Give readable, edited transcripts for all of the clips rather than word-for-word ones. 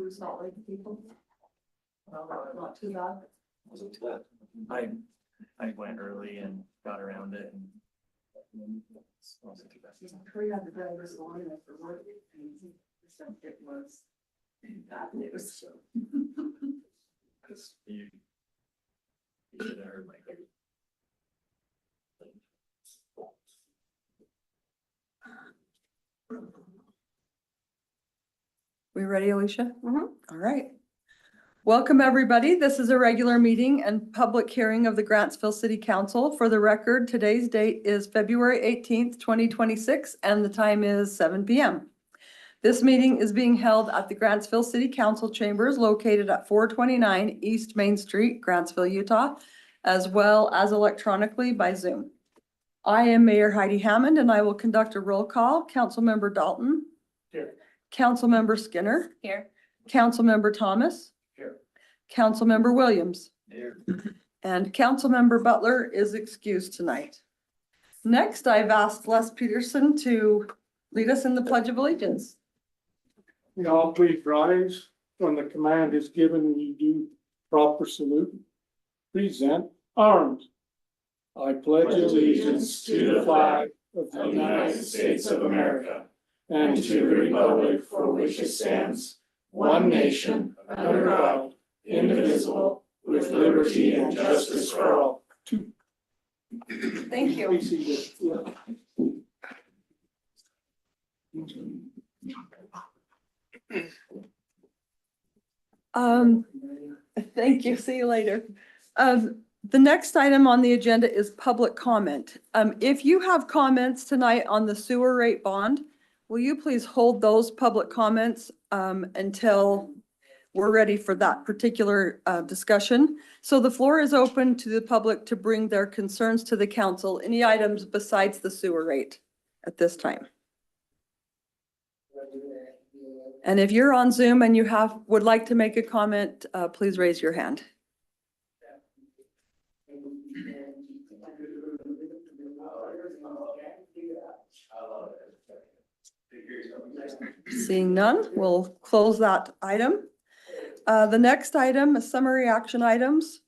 Salt Lake people. Not too bad. Wasn't too bad. I went early and got around it and. Wasn't too bad. We had the drivers on it for work. It was bad news. Cause you should have heard my. We ready, Alicia? All right. Welcome, everybody. This is a regular meeting and public hearing of the Grantsville City Council. For the record, today's date is February 18th, 2026, and the time is 7 p.m. This meeting is being held at the Grantsville City Council chambers located at 429 East Main Street, Grantsville, Utah, as well as electronically by Zoom. I am Mayor Heidi Hammond, and I will conduct a roll call. Councilmember Dalton. Here. Councilmember Skinner. Here. Councilmember Thomas. Here. Councilmember Williams. Here. And Councilmember Butler is excused tonight. Next, I've asked Les Peterson to lead us in the Pledge of Allegiance. You all please rise when the command is given, you do proper salute. Present arms. I pledge allegiance to the flag of the United States of America and to the republic for which it stands, one nation, under God, indivisible, with liberty and justice for all. Thank you. Thank you. See you later. The next item on the agenda is public comment. If you have comments tonight on the sewer rate bond, will you please hold those public comments until we're ready for that particular discussion? So the floor is open to the public to bring their concerns to the council, any items besides the sewer rate at this time. And if you're on Zoom and you would like to make a comment, please raise your hand. Seeing none, we'll close that item. The next item is summary action items.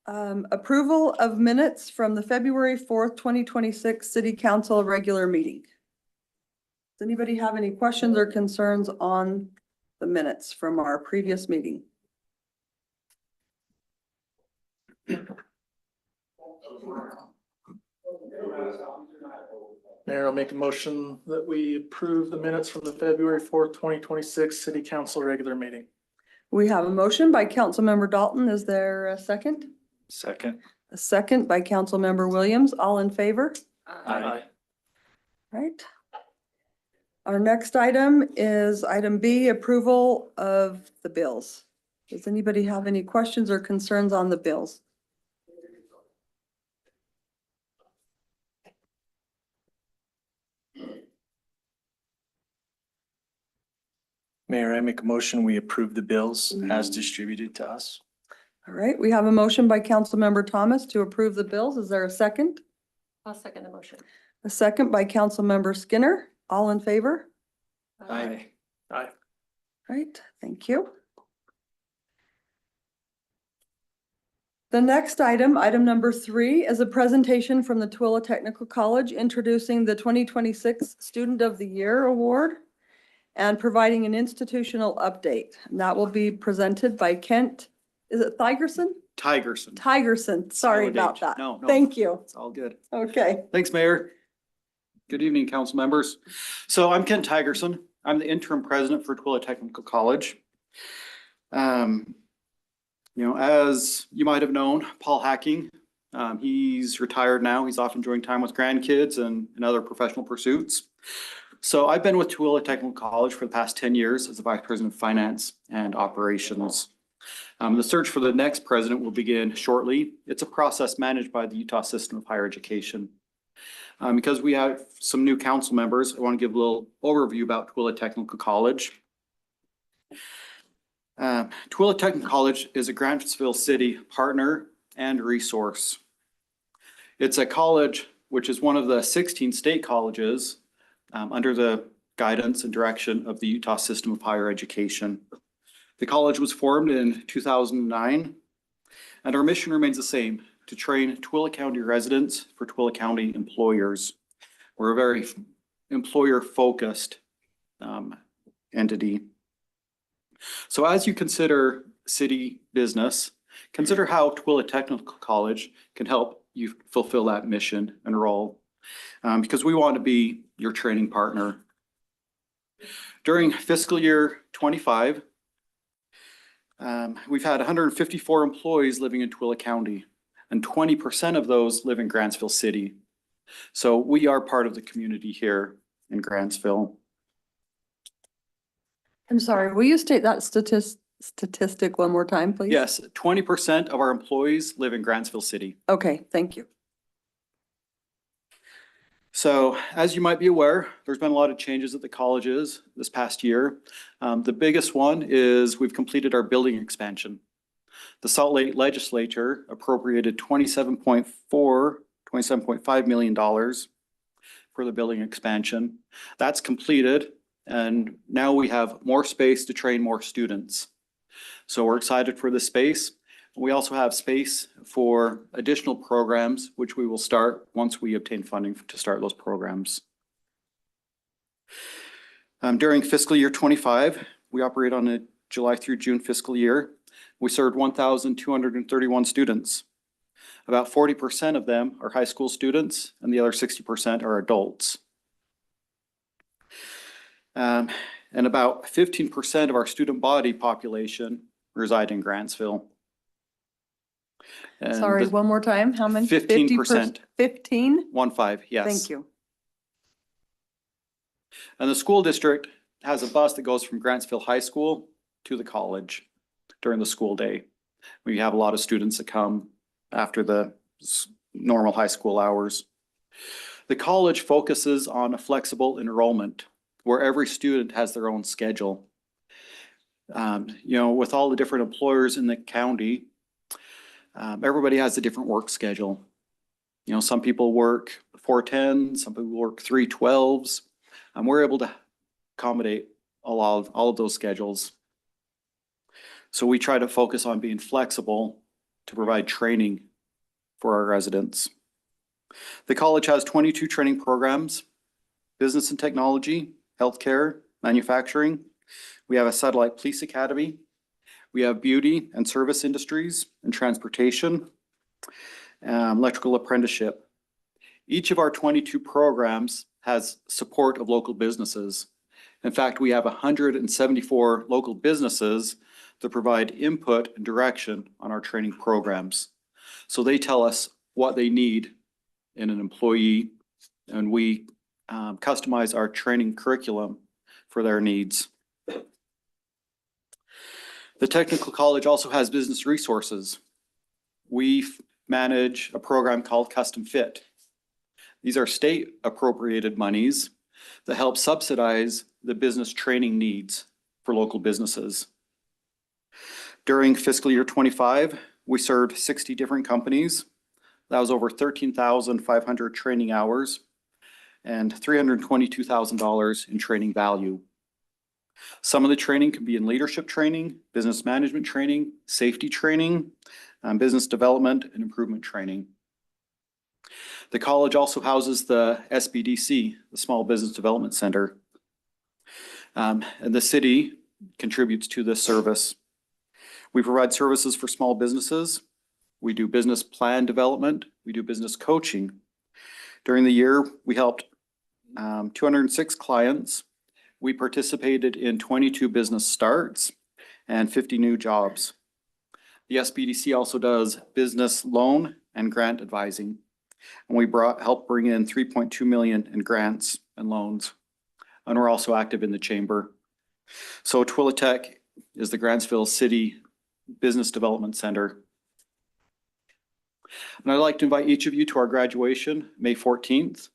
Approval of minutes from the February 4th, 2026 City Council regular meeting. Does anybody have any questions or concerns on the minutes from our previous meeting? Mayor, I'll make a motion that we approve the minutes from the February 4th, 2026 City Council regular meeting. We have a motion by Councilmember Dalton. Is there a second? Second. A second by Councilmember Williams. All in favor? Aye. Right. Our next item is item B, approval of the bills. Does anybody have any questions or concerns on the bills? Mayor, I make a motion, we approve the bills as distributed to us. All right, we have a motion by Councilmember Thomas to approve the bills. Is there a second? I'll second the motion. A second by Councilmember Skinner. All in favor? Aye. Aye. Right, thank you. The next item, item number 3, is a presentation from the Tooele Technical College introducing the 2026 Student of the Year Award and providing an institutional update. And that will be presented by Kent, is it Tigerson? Tigerson, sorry about that. No, Thank you. it's all good. Okay. Thanks, Mayor. Good evening, council members. So I'm Kent Tigerson. I'm the interim president for Tooele Technical College. As you might have known, Paul Hacking, he's retired now. He's off enjoying time with grandkids and other professional pursuits. So I've been with Tooele Technical College for the past 10 years as the vice president of finance and operations. The search for the next president will begin shortly. It's a process managed by the Utah System of Higher Education. Because we have some new council members, I want to give a little overview about Tooele Technical College. Tooele Technical College is a Grantsville City partner and resource. It's a college which is one of the 16 state colleges under the guidance and direction of the Utah system of higher education. The college was formed in 2009, and our mission remains the same: to train Tooele County residents for Tooele County employers. We're a very employer-focused entity. So as you consider city business, consider how Tooele Technical College can help you fulfill that mission and role, because we want to be your training partner. During fiscal year 25, we've had 154 employees living in Tooele County, and 20% of those live in Grantsville City. So we are part of the community here in Grantsville. I'm sorry, will you state that statistic one more time, please? Yes, 20% of our employees live in Grantsville City. Okay, thank you. So as you might be aware, there's been a lot of changes at the colleges this past year. The biggest one is we've completed our building expansion. The Salt Lake Legislature appropriated $27.5 million for the building expansion. That's completed, and now we have more space to train more students. So we're excited for the space. We also have space for additional programs, which we will start once we obtain funding to start those programs. During fiscal year 25, we operate on a July through June fiscal year. We served 1,231 students. About 40% of them are high school students, and the other 60% are adults. And about 15% of our student body population reside in Grantsville. And Sorry, the- one more time, how many? 15%. 15? 15, yes. Thank you. And the school district has a bus that goes from Grantsville High School to the college during the school day. We have a lot of students that come after the normal high school hours. The college focuses on a flexible enrollment where every student has their own schedule. With all the different employers in the county, everybody has a different work schedule. Some people work 4-10, some people work 3-12s. We're able to accommodate all of those schedules. So we try to focus on being flexible to provide training for our residents. The college has 22 training programs: business and technology, healthcare, manufacturing. We have a satellite police academy. We have beauty and service industries and transportation, electrical apprenticeship. Each of our 22 programs has support of local businesses. In fact, we have 174 local businesses that provide input and direction on our training programs. So they tell us what they need in an employee, and we customize our training curriculum for their needs. The technical college also has business resources. We manage a program called Custom Fit. These are state appropriated monies that help subsidize the business training needs for local businesses. During fiscal year 25, we served 60 different companies. That was over 13,500 training hours and $322,000 in training value. Some of the training can be in leadership training, business management training, safety training, business development and improvement training. The college also houses the SBDC, the Small Business Development Center. And the city contributes to this service. We provide services for small businesses. We do business plan development. We do business coaching. During the year, we helped 206 clients. We participated in 22 business starts and 50 new jobs. The SBDC also does business loan and grant advising. And we helped bring in 3.2 million in grants and loans. And we're also active in the chamber. So Tooele Tech is the Grantsville City Business Development Center. And I'd like to invite each of you to our graduation, May 14th.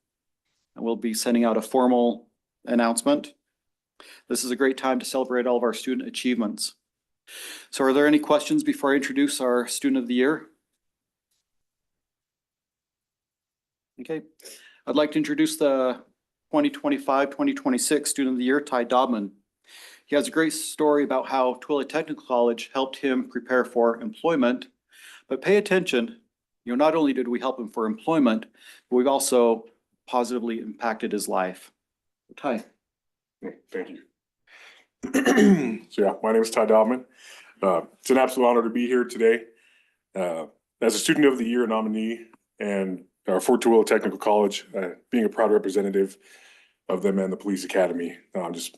And we'll be sending out a formal announcement. This is a great time to celebrate all of our student achievements. So are there any questions before I introduce our Student of the Year? Okay, I'd like to introduce the 2025-2026 Student of the Year, Ty Dobman. He has a great story about how Twilly Technical College helped him prepare for employment. But pay attention, not only did we help him for employment, but we've also positively impacted his life. Ty. Thank you. So yeah, my name is Ty Dobman. It's an absolute honor to be here today. As a Student of the Year nominee and for Twilly Technical College, being a proud representative of them and the Police Academy, I'm just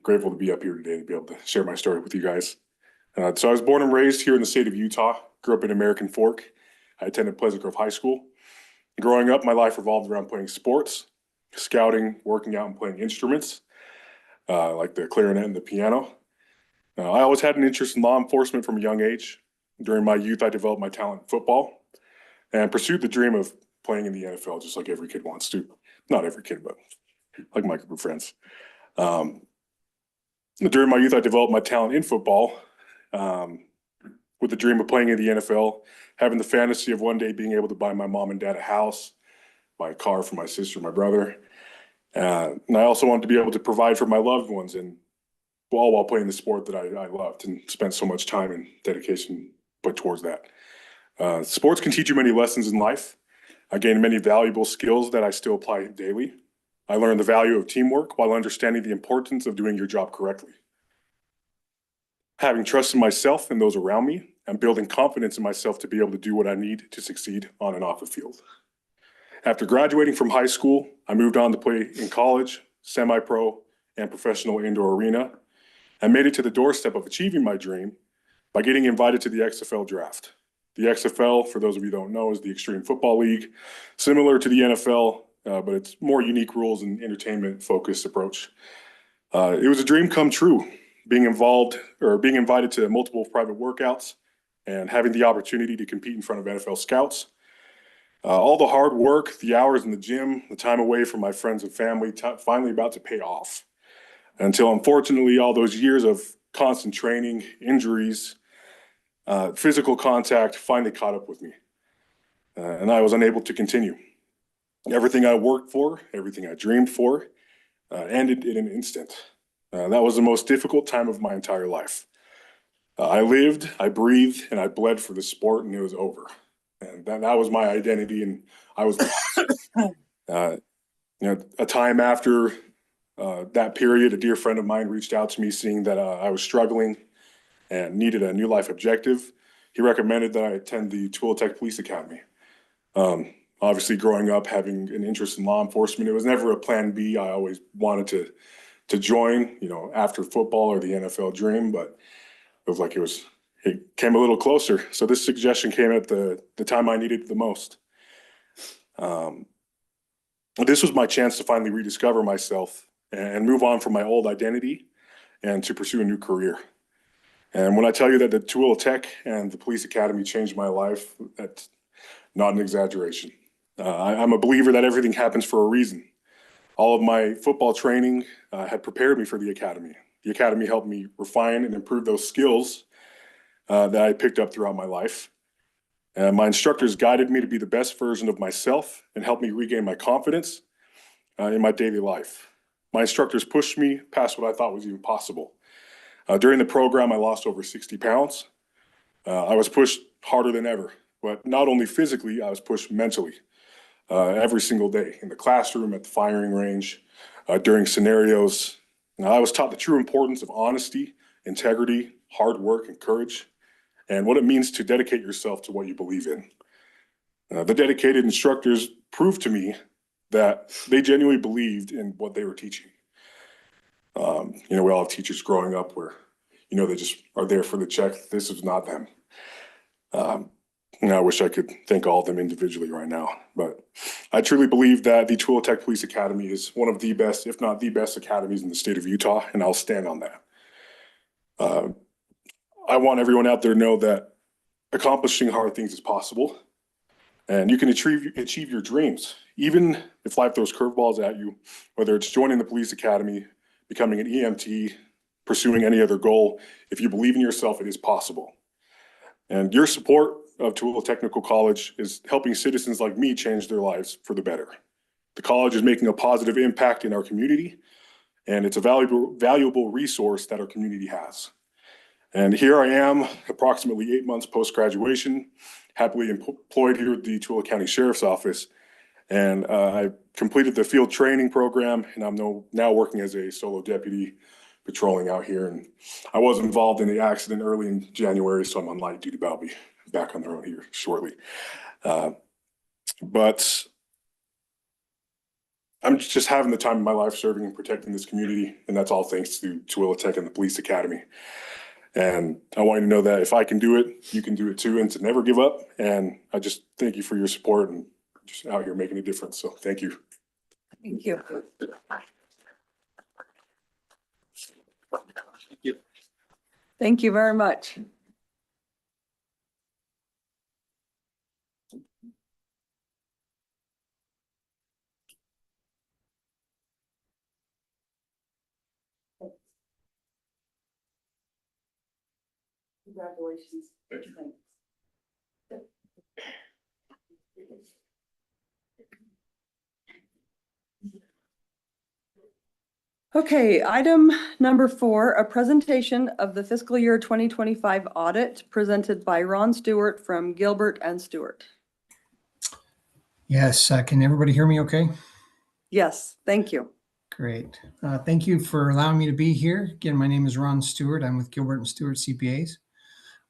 grateful to be up here today to be able to share my story with you guys. So I was born and raised here in the state of Utah, grew up in American Fork. I attended Pleasant Grove High School. Growing up, my life revolved around playing sports, scouting, working out, and playing instruments, like the clarinet and the piano. I always had an interest in law enforcement from a young age. During my youth, I developed my talent in football and pursued the dream of playing in the NFL, just like every kid wants to. Not every kid, but like my group of friends. During my youth, I developed my talent in football with the dream of playing in the NFL, having the fantasy of one day being able to buy my mom and dad a house, buy a car for my sister and my brother. And I also wanted to be able to provide for my loved ones, and all while playing the sport that I loved and spent so much time and dedication put towards that. Sports can teach you many lessons in life. I gained many valuable skills that I still apply daily. I learned the value of teamwork while understanding the importance of doing your job correctly. Having trust in myself and those around me, and building confidence in myself to be able to do what I need to succeed on and off the field. After graduating from high school, I moved on to play in college, semi-pro, and professional indoor arena, and made it to the doorstep of achieving my dream by getting invited to the XFL draft. The XFL, for those of you who don't know, is the Extreme Football League, similar to the NFL, but it's more unique rules and entertainment-focused approach. It was a dream come true, being invited to multiple private workouts and having the opportunity to compete in front of NFL scouts. All the hard work, the hours in the gym, the time away from my friends and family, finally about to pay off. Until unfortunately, all those years of constant training, injuries, physical contact finally caught up with me. And I was unable to continue. Everything I worked for, everything I dreamed for, ended in an instant. That was the most difficult time of my entire life. I lived, I breathed, and I bled for the sport, and it was over. And that was my identity, and I was a time after that period, a dear friend of mine reached out to me seeing that I was struggling and needed a new life objective. He recommended that I attend the Twilly Tech Police Academy. Obviously, growing up, having an interest in law enforcement, it was never a plan B. I always wanted to join, after football or the NFL dream, but it was like it came a little closer. So this suggestion came at the time I needed it the most. This was my chance to finally rediscover myself and move on from my old identity and to pursue a new career. And when I tell you that the Twilly Tech and the Police Academy changed my life, that's not an exaggeration. I'm a believer that everything happens for a reason. All of my football training had prepared me for the academy. The academy helped me refine and improve those skills that I picked up throughout my life. And my instructors guided me to be the best version of myself and helped me regain my confidence in my daily life. My instructors pushed me past what I thought was even possible. During the program, I lost over 60 pounds. I was pushed harder than ever, but not only physically, I was pushed mentally every single day in the classroom, at the firing range, during scenarios. I was taught the true importance of honesty, integrity, hard work, and courage, and what it means to dedicate yourself to what you believe in. The dedicated instructors proved to me that they genuinely believed in what they were teaching. We all have teachers growing up where, they just are there for the check. This is not them. I wish I could thank all of them individually right now, but I truly believe that the Twilly Tech Police Academy is one of the best, if not the best academies in the state of Utah, and I'll stand on that. I want everyone out there to know that accomplishing hard things is possible, and you can achieve your dreams, even if life throws curveballs at you, whether it's joining the police academy, becoming an EMT, pursuing any other goal. If you believe in yourself, it is possible. And your support of Twilly Technical College is helping citizens like me change their lives for the better. The college is making a positive impact in our community, and it's a valuable resource that our community has. And here I am, approximately 8 months post-graduation, happily employed here at the Tooele County Sheriff's Office. And I completed the field training program, and I'm now working as a solo deputy patrolling out here. And I was involved in the accident early in January, so I'm on light duty, but I'll be back on the road here shortly. But I'm just having the time of my life serving and protecting this community, and that's all thanks to Tooele Tech and the Police Academy. And I want you to know that if I can do it, you can do it too, and to never give up. And I just thank you for your support and just out here making a difference. So thank you. Thank you. Thank you very much. Congratulations. Thank you. Okay, item number 4, a presentation of the fiscal year 2025 audit presented by Ron Stewart from Gilbert and Stewart. Yes, can everybody hear me okay? Yes, thank you. Great. Thank you for allowing me to be here. Again, my name is Ron Stewart. I'm with Gilbert and Stewart CPAs.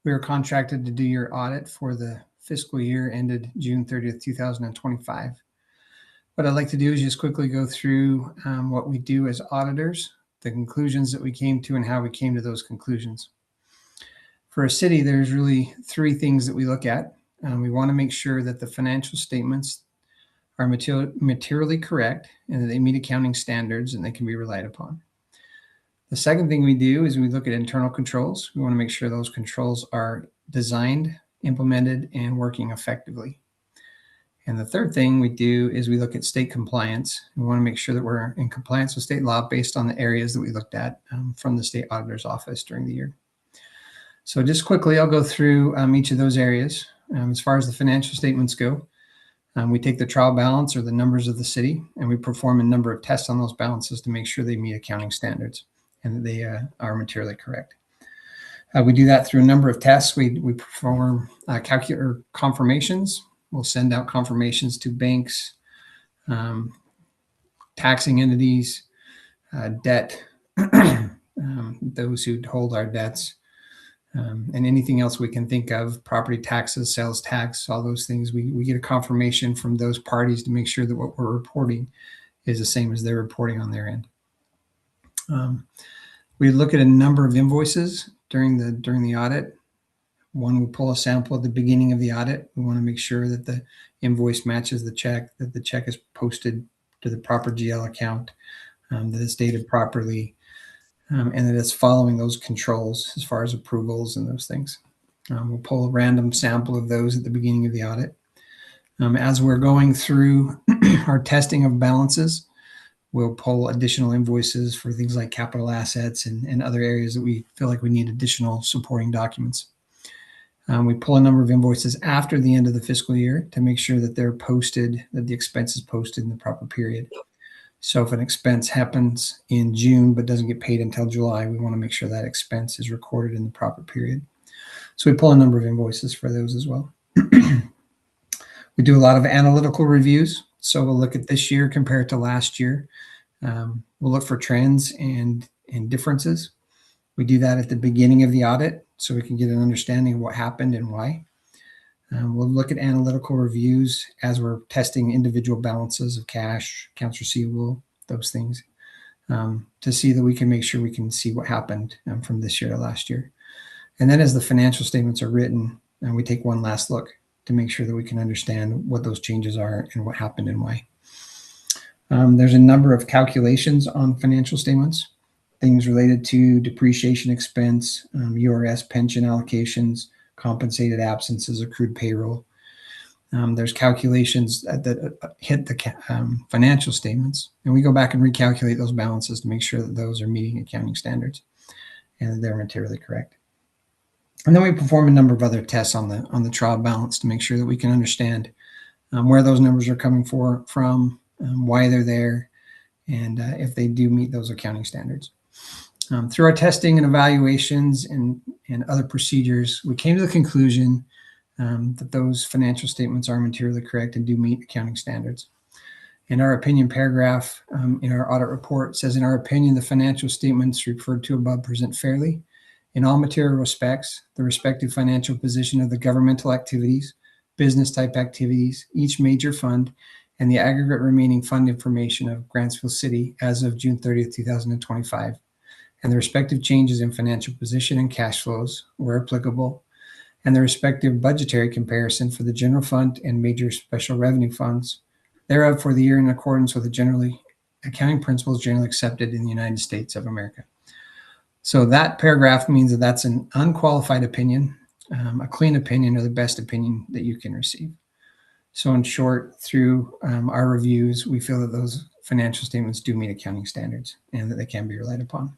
We are contracted to do your audit for the fiscal year ended June 30th, 2025. What I'd like to do is just quickly go through what we do as auditors, the conclusions that we came to, and how we came to those conclusions. For a city, there's really 3 things that we look at. We want to make sure that the financial statements are materially correct and that they meet accounting standards and they can be relied upon. The second thing we do is we look at internal controls. We want to make sure those controls are designed, implemented, and working effectively. And the third thing we do is we look at state compliance. We want to make sure that we're in compliance with state law based on the areas that we looked at from the state auditor's office during the year. So just quickly, I'll go through each of those areas. As far as the financial statements go, we take the trial balance or the numbers of the city, and we perform a number of tests on those balances to make sure they meet accounting standards and that they are materially correct. We do that through a number of tests. We perform confirmations. We'll send out confirmations to banks, taxing entities, debt, those who hold our debts, and anything else we can think of, property taxes, sales tax, all those things. We get a confirmation from those parties to make sure that what we're reporting is the same as they're reporting on their end. We look at a number of invoices during the audit. One, we pull a sample at the beginning of the audit. We want to make sure that the invoice matches the check, that the check is posted to the proper GL account, that it's dated properly, and that it's following those controls as far as approvals and those things. We'll pull a random sample of those at the beginning of the audit. As we're going through our testing of balances, we'll pull additional invoices for things like capital assets and other areas that we feel like we need additional supporting documents. We pull a number of invoices after the end of the fiscal year to make sure that they're posted, that the expense is posted in the proper period. So if an expense happens in June but doesn't get paid until July, we want to make sure that expense is recorded in the proper period. So we pull a number of invoices for those as well. We do a lot of analytical reviews. So we'll look at this year compared to last year. We'll look for trends and differences. We do that at the beginning of the audit so we can get an understanding of what happened and why. We'll look at analytical reviews as we're testing individual balances of cash, accounts receivable, those things, to see that we can make sure we can see what happened from this year to last year. And then as the financial statements are written, we take one last look to make sure that we can understand what those changes are and what happened and why. There's a number of calculations on financial statements, things related to depreciation expense, URS pension allocations, compensated absences, accrued payroll. There's calculations that hit the financial statements, and we go back and recalculate those balances to make sure that those are meeting accounting standards and that they're materially correct. And then we perform a number of other tests on the trial balance to make sure that we can understand where those numbers are coming from, why they're there, and if they do meet those accounting standards. Through our testing and evaluations and other procedures, we came to the conclusion that those financial statements are materially correct and do meet accounting standards. In our opinion paragraph in our audit report says, in our opinion, the financial statements referred to above present fairly, in all material respects, the respective financial position of the governmental activities, business type activities, each major fund, and the aggregate remaining fund information of Grantsville City as of June 30th, 2025, and the respective changes in financial position and cash flows, where applicable, and the respective budgetary comparison for the general fund and major special revenue funds thereof for the year in accordance with the generally accounting principles generally accepted in the United States of America. So that paragraph means that that's an unqualified opinion, a clean opinion, or the best opinion that you can receive. So in short, through our reviews, we feel that those financial statements do meet accounting standards and that they can be relied upon.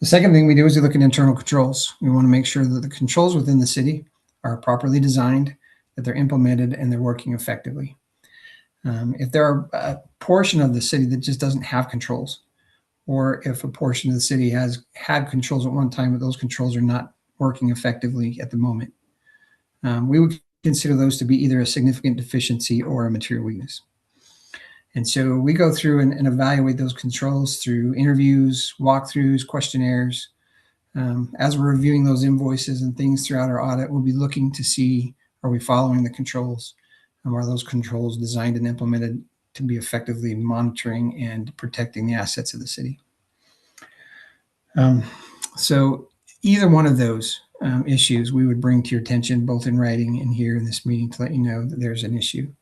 The second thing we do is we look at internal controls. We want to make sure that the controls within the city are properly designed, that they're implemented, and they're working effectively. If there are a portion of the city that just doesn't have controls, or if a portion of the city has had controls at one time, but those controls are not working effectively at the moment, we would consider those to be either a significant deficiency or a material weakness. And so we go through and evaluate those controls through interviews, walkthroughs, questionnaires. As we're reviewing those invoices and things throughout our audit, we'll be looking to see, are we following the controls? Are those controls designed and implemented to be effectively monitoring and protecting the assets of the city? So either one of those issues we would bring to your attention, both in writing and here in this meeting, to let you know that there's an issue.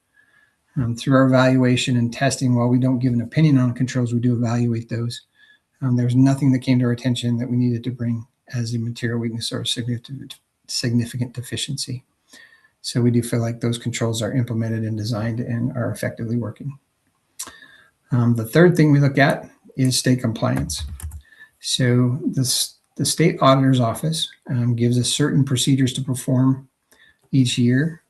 Through our evaluation and testing, while we don't give an opinion on controls, we do evaluate those. There's nothing that came to our attention that we needed to bring as a material weakness or a significant deficiency. So we do feel like those controls are implemented and designed and are effectively working. The third thing we look at is state compliance. So the state auditor's office gives us certain procedures to perform each year,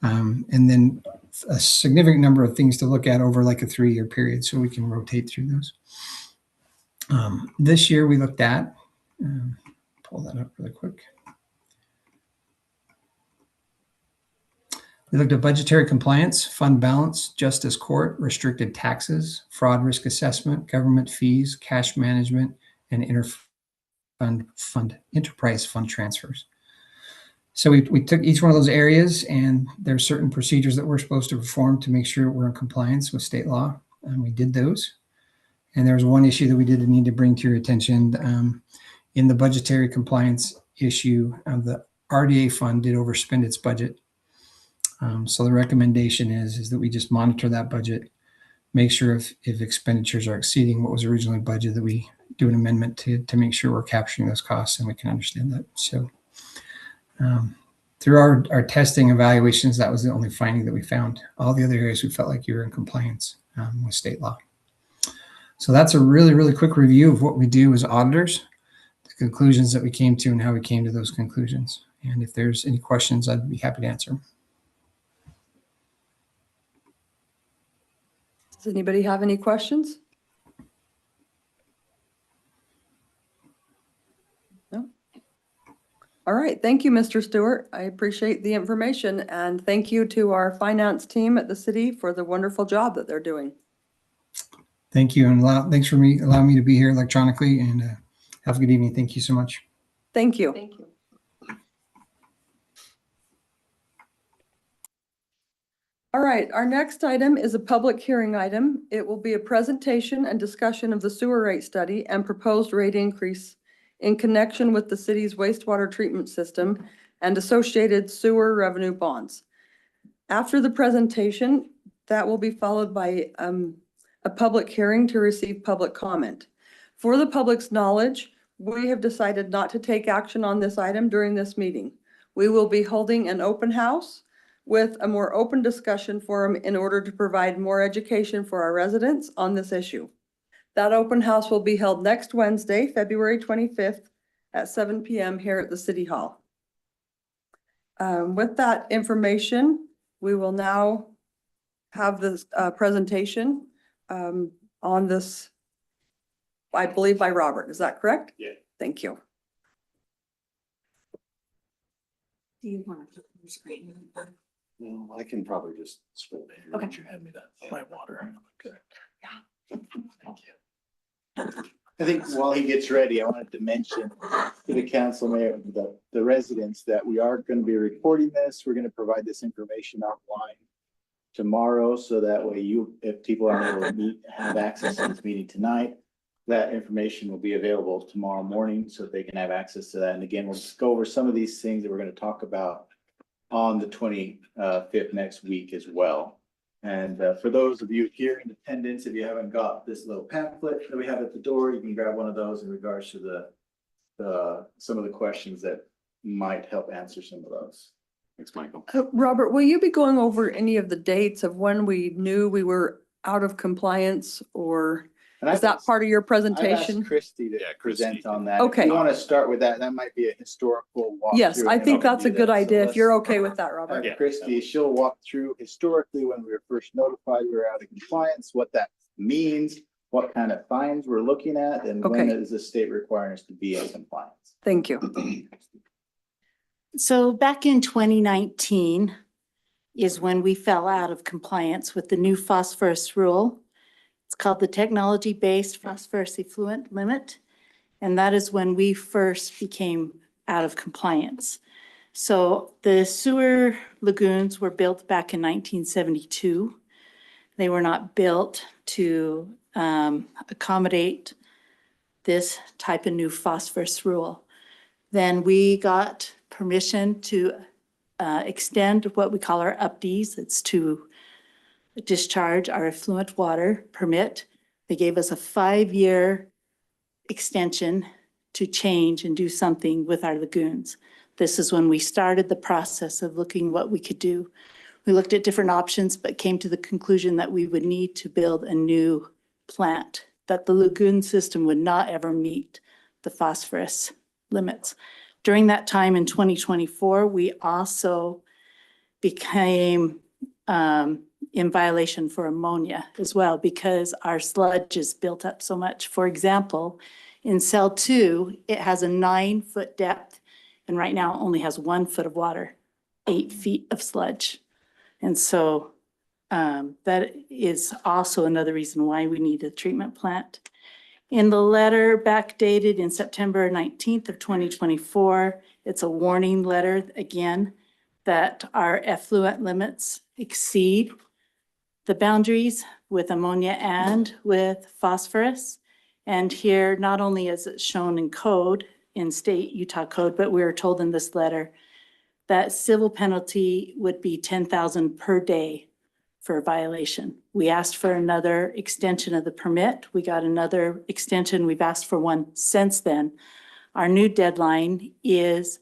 and then a significant number of things to look at over like a 3-year period, so we can rotate through those. This year we looked at, pull that up really quick. We looked at budgetary compliance, fund balance, justice court, restricted taxes, fraud risk assessment, government fees, cash management, and enterprise fund transfers. So we took each one of those areas, and there's certain procedures that we're supposed to perform to make sure we're in compliance with state law, and we did those. And there was one issue that we did need to bring to your attention. In the budgetary compliance issue, the RDA fund did overspend its budget. So the recommendation is that we just monitor that budget, make sure if expenditures are exceeding what was originally budgeted, that we do an amendment to make sure we're capturing those costs and we can understand that. So through our testing evaluations, that was the only finding that we found. All the other areas we felt like you were in compliance with state law. So that's a really, really quick review of what we do as auditors, the conclusions that we came to and how we came to those conclusions. And if there's any questions, I'd be happy to answer them. Does anybody have any questions? No? All right. Thank you, Mr. Stewart. I appreciate the information, and thank you to our finance team at the city for the wonderful job that they're doing. Thank you, and thanks for allowing me to be here electronically, and have a good evening. Thank you so much. Thank you. Thank you. All right, our next item is a public hearing item. It will be a presentation and discussion of the sewer rate study and proposed rate increase in connection with the city's wastewater treatment system and associated sewer revenue bonds. After the presentation, that will be followed by a public hearing to receive public comment. For the public's knowledge, we have decided not to take action on this item during this meeting. We will be holding an open house with a more open discussion forum in order to provide more education for our residents on this issue. That open house will be held next Wednesday, February 25th at 7 p.m. here at the City Hall. With that information, we will now have this presentation on this, I believe by Robert. Is that correct? Yeah. Thank you. Do you want to put your screen? No, I can probably just scroll down. Okay. You hand me that, my water. Okay. Thank you. I think while he gets ready, I wanted to mention to the council mayor, the residents, that we are going to be recording this. We're going to provide this information offline tomorrow, so that way if people are able to have access to this meeting tonight, that information will be available tomorrow morning so that they can have access to that. And again, we'll just go over some of these things that we're going to talk about on the 25th next week as well. And for those of you here in attendance, if you haven't got this little pamphlet that we have at the door, you can grab one of those in regards to some of the questions that might help answer some of those. Thanks, Michael. Robert, will you be going over any of the dates of when we knew we were out of compliance, or And is that part of your I've presentation? asked Christie to present on that. Okay. If you want to start with that, that might be a historical walkthrough. Yes, I and think we can that's a do good that. So idea, if let's you're okay with that, Robert. have Christie, she'll walk through historically when we were first notified we were out of compliance, what that means, what kind of fines we're looking at, and when Okay. is the state requiring us to be in compliance. Thank you. So back in 2019 is when we fell out of compliance with the new phosphorus rule. It's called the technology-based phosphorus effluent limit. And that is when we first became out of compliance. So the sewer lagoons were built back in 1972. They were not built to accommodate this type of new phosphorus rule. Then we got permission to extend what we call our UPDs. It's to discharge our effluent water permit. They gave us a 5-year extension to change and do something with our lagoons. This is when we started the process of looking what we could do. We looked at different options, but came to the conclusion that we would need to build a new plant, that the lagoon system would not ever meet the phosphorus limits. During that time in 2024, we also became in violation for ammonia as well, because our sludge is built up so much. For example, in cell 2, it has a 9-foot depth, and right now it only has 1 foot of water, 8 feet of sludge. And so that is also another reason why we need a treatment plant. In the letter backdated in September 19th of 2024, it's a warning letter again that our effluent limits exceed the boundaries with ammonia and with phosphorus. And here, not only is it shown in code, in state Utah code, but we were told in this letter that civil penalty would be $10,000 per day for a violation. We asked for another extension of the permit. We got another extension. We've asked for one since then. Our new deadline is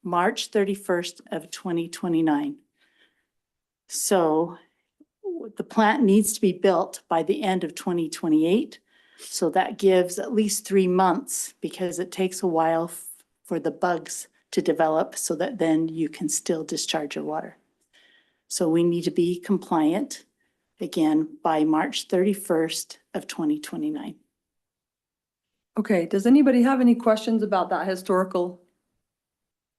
March 31st of 2029. So the plant needs to be built by the end of 2028. So that gives at least 3 months, because it takes a while for the bugs to develop so that then you can still discharge your water. So we need to be compliant again by March 31st of 2029. Okay, does anybody have any questions about that historical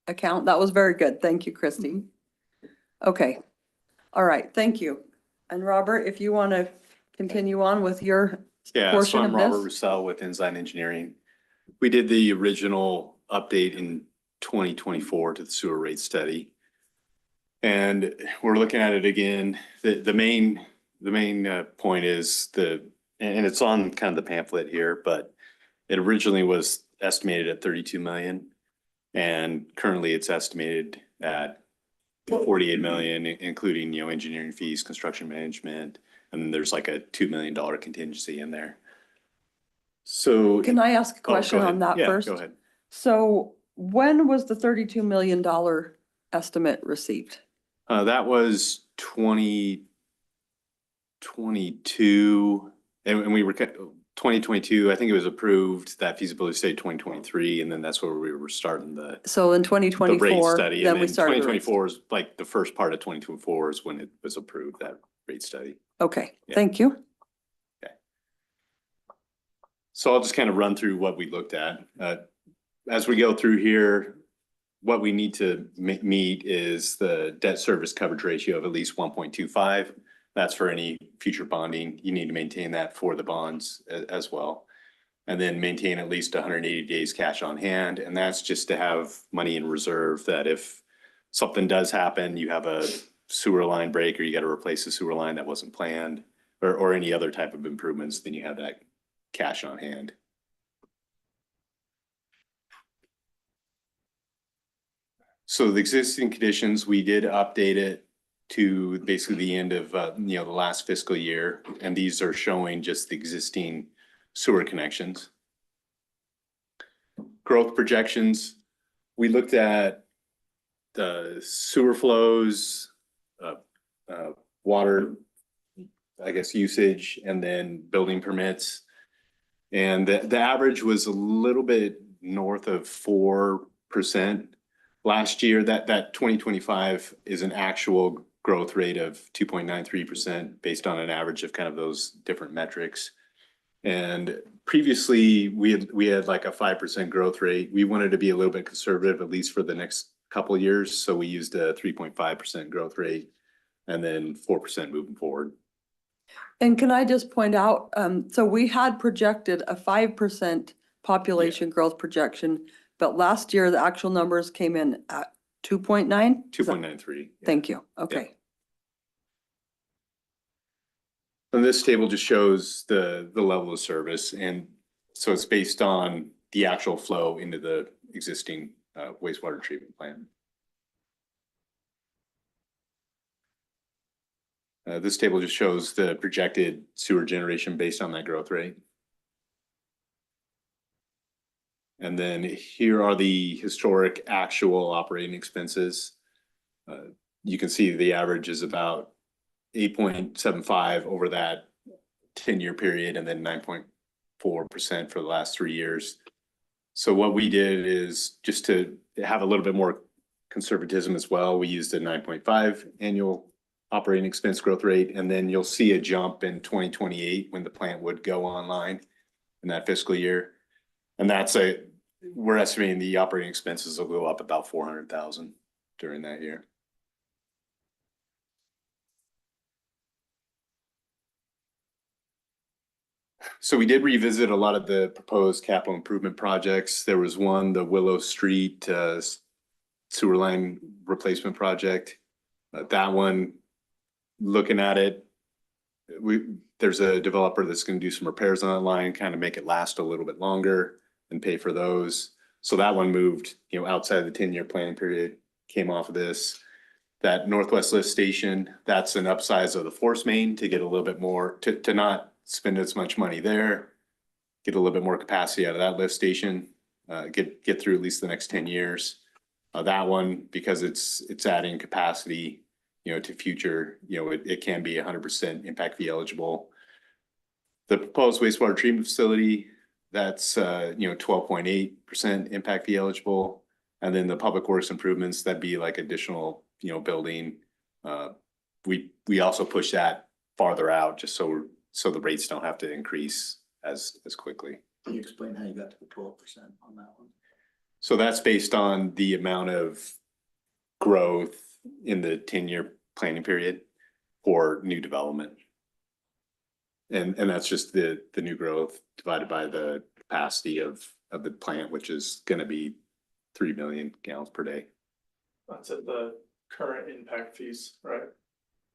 account? That was very good. Thank you, Christy. Okay, all right, thank you. And Robert, if you want to continue on with your Yeah, portion so of I'm Robert this. Roussel with Ensign Engineering. We did the original update in 2024 to the sewer rate study. And we're looking at it again. The main point is and it's on kind of the pamphlet here, but it originally was estimated at 32 million. And currently it's estimated at 48 million, including, engineering fees, construction management, and there's like a $2 million contingency in there. So. Can I ask a question go on that ahead. first? Yeah, go ahead. So when was the $32 million estimate received? That was 2022, and we were 2022. I think it was approved, that feasibility study 2023, and then that's where we were starting the So in rate 2024, study. then And we then started. 2024 is like the first part of 2024 is when it was approved, that rate study. Okay, Yeah. thank you. So I'll just kind of run through what we looked at. As we go through here, what we need to meet is the debt service coverage ratio of at least 1.25. That's for any future bonding. You need to maintain that for the bonds as well. And then maintain at least 180 days cash on hand. And that's just to have money in reserve that if something does happen, you have a sewer line break or you got to replace a sewer line that wasn't planned or any other type of improvements, then you have that cash on hand. So the existing conditions, we did update it to basically the end of, the last fiscal year. And these are showing just the existing sewer connections. Growth projections, we looked at the sewer flows, water, I guess, usage, and then building permits. And the average was a little bit north of 4%. Last year, that 2025 is an actual growth rate of 2.93% based on an average of kind of those different metrics. And previously, we had like a 5% growth rate. We wanted to be a little bit conservative, at least for the next couple of years. So we used a 3.5% growth rate and then 4% moving forward. And can I just point out, so we had projected a 5% population growth projection, but last year the actual numbers came in at 2.9? 2.93. Thank you. Okay. And this table just shows the level of service. And so it's based on the actual flow into the existing wastewater treatment plant. This table just shows the projected sewer generation based on that growth rate. And then here are the historic actual operating expenses. You can see the average is about 8.75 over that 10-year period and then 9.4% for the last 3 years. So what we did is just to have a little bit more conservatism as well, we used a 9.5 annual operating expense growth rate, and then you'll see a jump in 2028 when the plant would go online in that fiscal year. And we're estimating the operating expenses will go up about 400,000 during that year. So we did revisit a lot of the proposed capital improvement projects. There was one, the Willow Street sewer line replacement project. That one, looking at it, there's a developer that's going to do some repairs on that line, kind of make it last a little bit longer and pay for those. So that one moved, outside the 10-year planning period, came off of this. That Northwest Lift Station, that's an upsize of the force main to get a little bit more, to not spend as much money there, get a little bit more capacity out of that lift station, get through at least the next 10 years. That one, because it's adding capacity, to future, it can be 100% impact fee eligible. The proposed wastewater treatment facility, that's 12.8% impact fee eligible. And then the public works improvements, that'd be like additional, building. We also push that farther out just so the rates don't have to increase as quickly. Can you explain how you got to the 12% on that one? So that's based on the amount of growth in the 10-year planning period for new development. And that's just the new growth divided by the capacity of the plant, which is going to be 3 million gallons per day. That's at the current impact fees, right?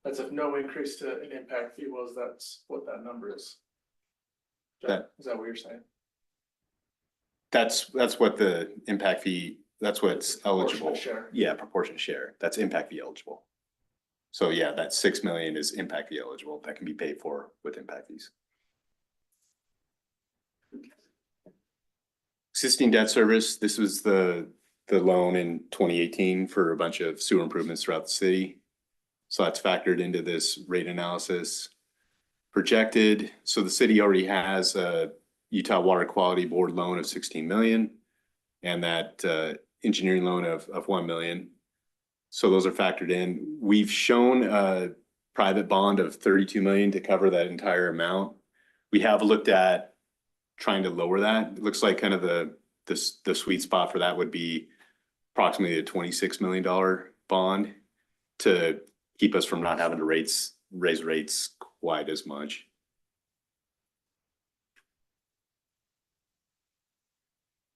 That's if no increase to an impact fee was, that's what that number is. Is that what you're saying? That's what the impact fee, that's what's eligible. Proportionate share. Yeah, proportionate share. That's impact fee eligible. So yeah, that 6 million is impact fee eligible. That can be paid for with impact fees. Existing debt service, this was the loan in 2018 for a bunch of sewer improvements throughout the city. So that's factored into this rate analysis. Projected, so the city already has a Utah Water Quality Board loan of 16 million and that engineering loan of 1 million. So those are factored in. We've shown private bond of 32 million to cover that entire amount. We have looked at trying to lower that. It looks like kind of the sweet spot for that would be approximately a $26 million bond to keep us from not having to raise rates quite as much.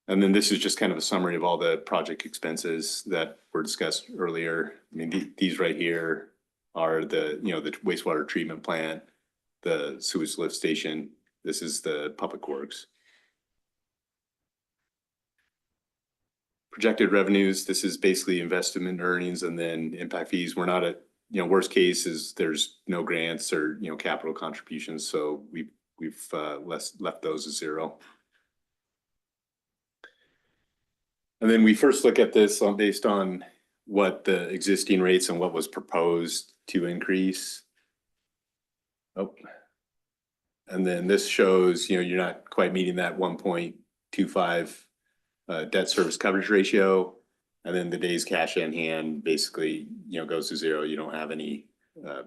And then this is just kind of a summary of all the project expenses that were discussed earlier. I mean, these right here are the, you know, the wastewater treatment plant, the sewage lift station. This is the public works. Projected revenues, this is basically investment earnings and then impact fees. We're not at, you know, worst case is there's no grants or, you know, capital contributions. So we've left those as zero. And then we first look at this based on what the existing rates and what was proposed to increase. Oh. And then this shows, you know, you're not quite meeting that 1.25 debt service coverage ratio. And then the days cash in hand basically, you know, goes to zero. You don't have any, you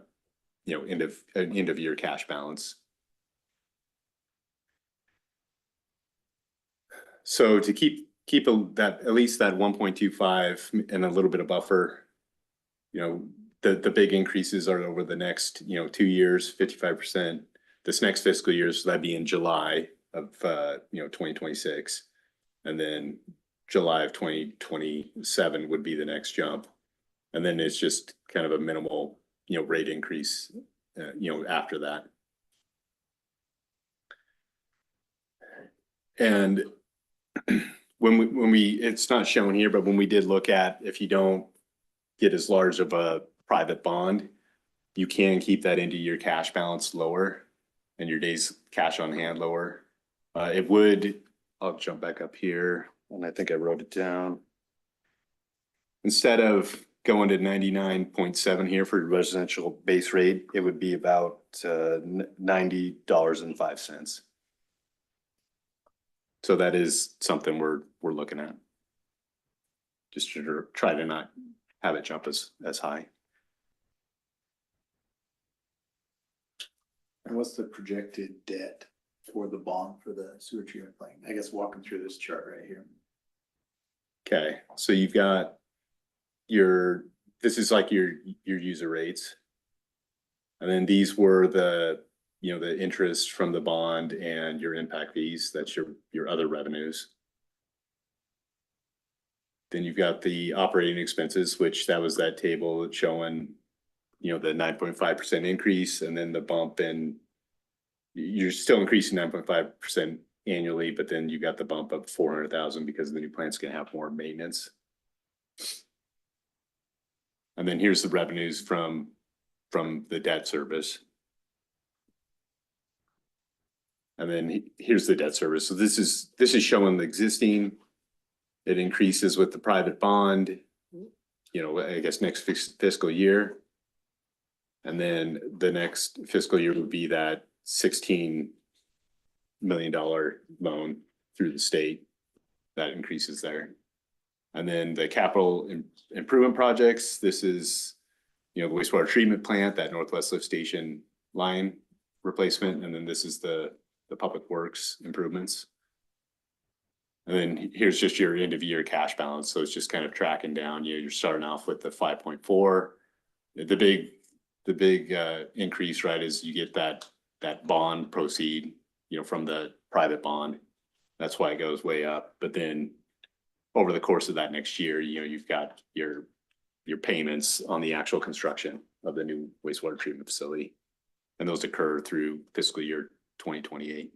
know, end of year cash balance. So to keep that at least that 1.25 and a little bit of buffer, you know, the big increases are over the next, you know, 2 years, 55%. This next fiscal year, so that'd be in July of you know, 2026, and then July of 2027 would be the next jump, and then it's just kind of a minimal, you know, rate increase, you know, after that. And when we it's not shown here, but when we did look at if you don't get as large of a private bond, you can keep that into your cash balance lower and your days cash on hand lower. It would, I'll jump back up here and I think I wrote it down. Instead of going to 99.7 here for residential base rate, it would be about $90.05. So that is something we're looking at. Just to try to not have it jump as high. And what's the projected debt for the bond for the sewer treatment plant? I guess walking through this chart right here. Okay, so you've got this is like your user rates. And then these were the, you know, the interest from the bond and your impact fees. That's your other revenues. Then you've got the operating expenses, which that was that table showing, you know, the 9.5% increase, and then the bump in, you're still increasing 9.5% annually, but then you got the bump of 400,000 because the new plant's gonna have more maintenance. And then here's the revenues from the debt service. And then here's the debt service. So this is showing the existing. It increases with the private bond, you know, I guess next fiscal year. And then the next fiscal year would be that $16 million loan through the state that increases there. And then the capital improvement projects, this is, you know, the wastewater treatment plant, that Northwest Lift Station line replacement. And then this is the public works improvements. And then here's just your end of year cash balance. So it's just kind of tracking down. You know, you're starting off with the 5.4. The big increase, right, is you get that bond proceed, you know, from the private bond. That's why it goes way up. But then over the course of that next year, you know, you've got your payments on the actual construction of the new wastewater treatment facility. And those occur through fiscal year 2028.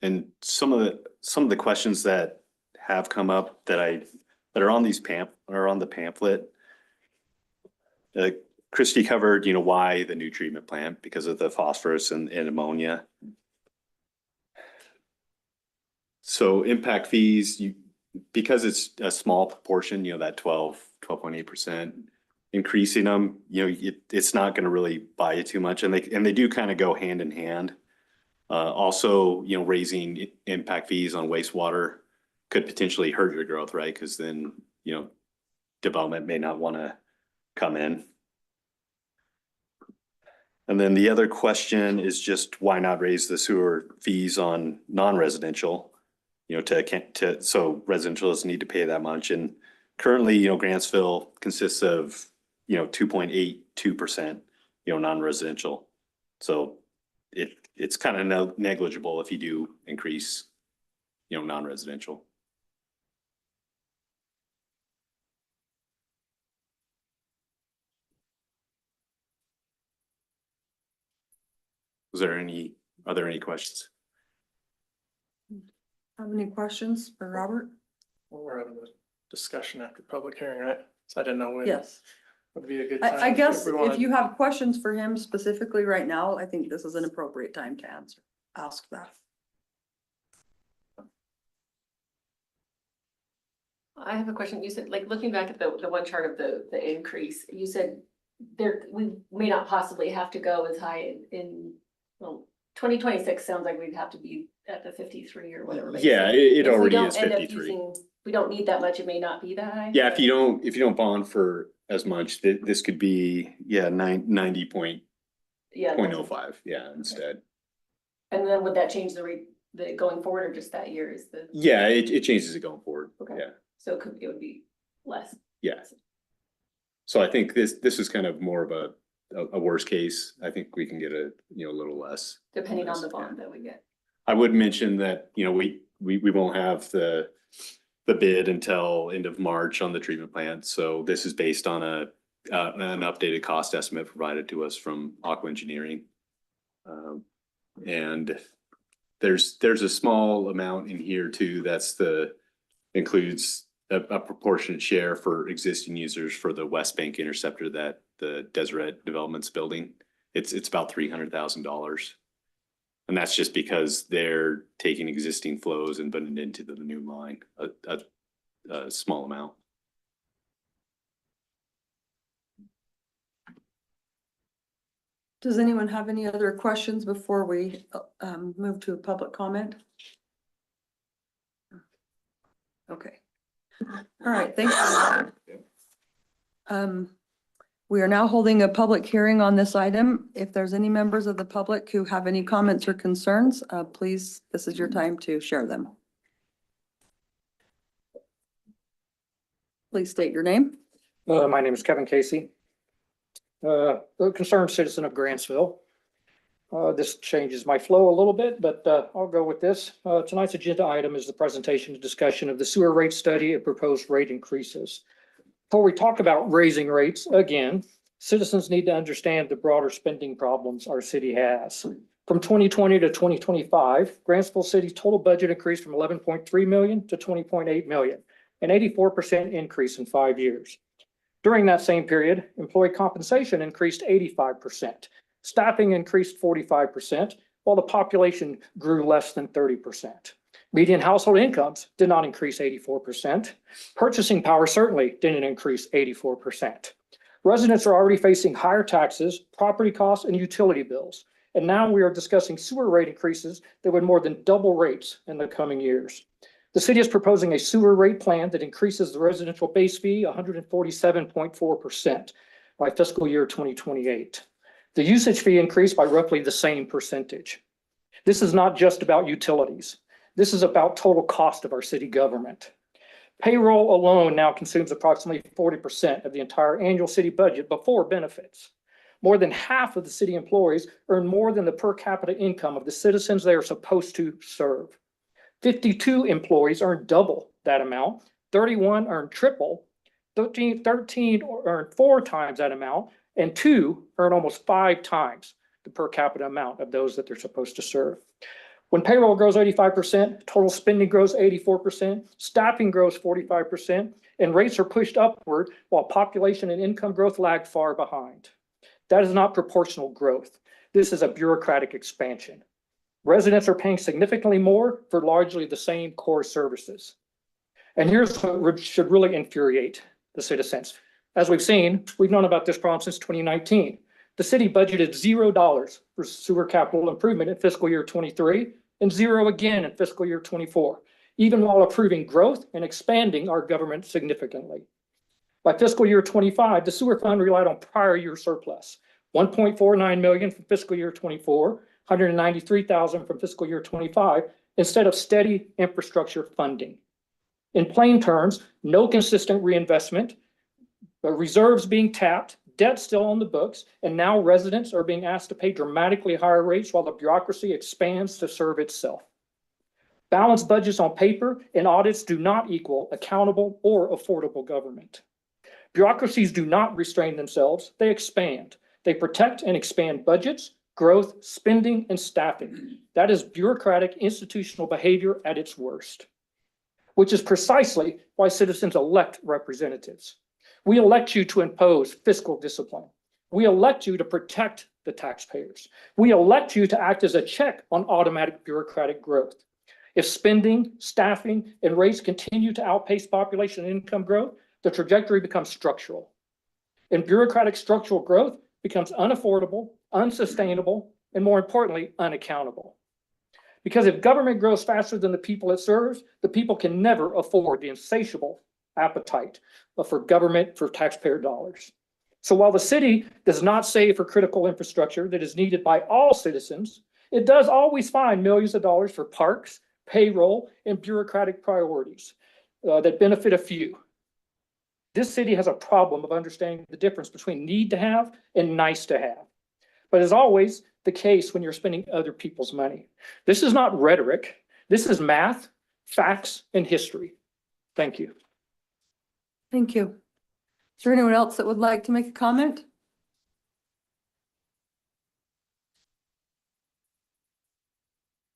And some of the questions that have come up that are on the pamphlet. Christy covered, you know, why the new treatment plant, because of the phosphorus and ammonia. So impact fees, because it's a small proportion, you know, that 12.8%, increasing them, you know, it's not going to really buy you too much. And they do kind of go hand in hand. Also, raising impact fees on wastewater could potentially hurt your growth, right? Because then, development may not want to come in. And then the other question is just why not raise the sewer fees on non-residential? So residential doesn't need to pay that much. And currently, Grantsville consists of, 2.82%, non-residential. So it's kind of negligible if you do increase, non-residential. Are there any questions? Have any questions for Robert? Well, we're having a discussion after public hearing, right? So I didn't know when Yes. would be a good time. I guess we wanna- if you have questions for him specifically right now, I think this is an appropriate time to ask that. I have a question. You said, like, looking back at the one chart of the increase, you said we may not possibly have to go as high well, 2026 sounds like we'd have to be at the 53 or whatever. but Yeah, if it we already don't is end up 53. We don't need that much, it may not be that high. Yeah, if you don't bond for as much, this could be, 90.05, yeah, instead. And then would that change the rate, going forward, or just that year is the? Yeah, it changes it going forward. Okay. Yeah, So it would be less. yeah. So I think this is kind of more of a worst case. I think we can get a little less. Depending on Yes, the bond that we get. I would mention that, we won't have the bid until end of March on the treatment plant. So this is based on an updated cost estimate provided to us from Aqua Engineering. And there's a small amount in here too, includes a proportionate share for existing users for the West Bank interceptor that the Deseret Development's building. It's about $300,000. And that's just because they're taking existing flows and putting it into the new line, a small amount. Does anyone have any other questions before we move to a public comment? Okay. All right, thank you. We are now holding a public hearing on this item. If there's any members of the public who have any comments or concerns, please, this is your time to share them. Please state your name. My name is Kevin Casey. A concerned citizen of Grantsville. This changes my flow a little bit, but I'll go with this. Tonight's agenda item is the presentation and discussion of the sewer rate study and proposed rate increases. Before we talk about raising rates again, citizens need to understand the broader spending problems our city has. From 2020 to 2025, Grantsville City's total budget increased from 11.3 million to 20.8 million, an 84% increase in 5 years. During that same period, employee compensation increased 85%, staffing increased 45%, while the population grew less than 30%. Median household incomes did not increase 84%. Purchasing power certainly didn't increase 84%. Residents are already facing higher taxes, property costs, and utility bills. And now we are discussing sewer rate increases that would more than double rates in the coming years. The city is proposing a sewer rate plan that increases the residential base fee 147.4% by fiscal year 2028. The usage fee increased by roughly the same percentage. This is not just about utilities. This is about total cost of our city government. Payroll alone now consumes approximately 40% of the entire annual city budget before benefits. More than half of the city employees earn more than the per capita income of the citizens they are supposed to serve. 52 employees earn double that amount, 31 earn triple, 13 earn 4 times that amount, and 2 earn almost 5 times the per capita amount of those that they're supposed to serve. When payroll grows 85%, total spending grows 84%, staffing grows 45%, and rates are pushed upward while population and income growth lag far behind. That is not proportional growth. This is a bureaucratic expansion. Residents are paying significantly more for largely the same core services. And here's what should really infuriate the citizens. As we've seen, we've known about this problem since 2019. The city budgeted $0 for sewer capital improvement in fiscal year 23 and zero again in fiscal year 24, even while approving growth and expanding our government significantly. By fiscal year 25, the sewer fund relied on prior year surplus, 1.49 million from fiscal year 24, 193,000 from fiscal year 25, instead of steady infrastructure funding. In plain terms, no consistent reinvestment, but reserves being tapped, debt still on the books, and now residents are being asked to pay dramatically higher rates while the bureaucracy expands to serve itself. Balanced budgets on paper and audits do not equal accountable or affordable government. Bureaucracies do not restrain themselves, they expand. They protect and expand budgets, growth, spending, and staffing. That is bureaucratic institutional behavior at its worst, which is precisely why citizens elect representatives. We elect you to impose fiscal discipline. We elect you to protect the taxpayers. We elect you to act as a check on automatic bureaucratic growth. If spending, staffing, and rates continue to outpace population and income growth, the trajectory becomes structural. And bureaucratic structural growth becomes unaffordable, unsustainable, and more importantly, unaccountable. Because if government grows faster than the people it serves, the people can never afford the insatiable appetite for government for taxpayer dollars. So while the city does not save for critical infrastructure that is needed by all citizens, it does always find millions of dollars for parks, payroll, and bureaucratic priorities that benefit a few. This city has a problem of understanding the difference between need to have and nice to have. But as always the case when you're spending other people's money, this is not rhetoric. This is math, facts, and history. Thank you. Thank you. Is there anyone else that would like to make a comment?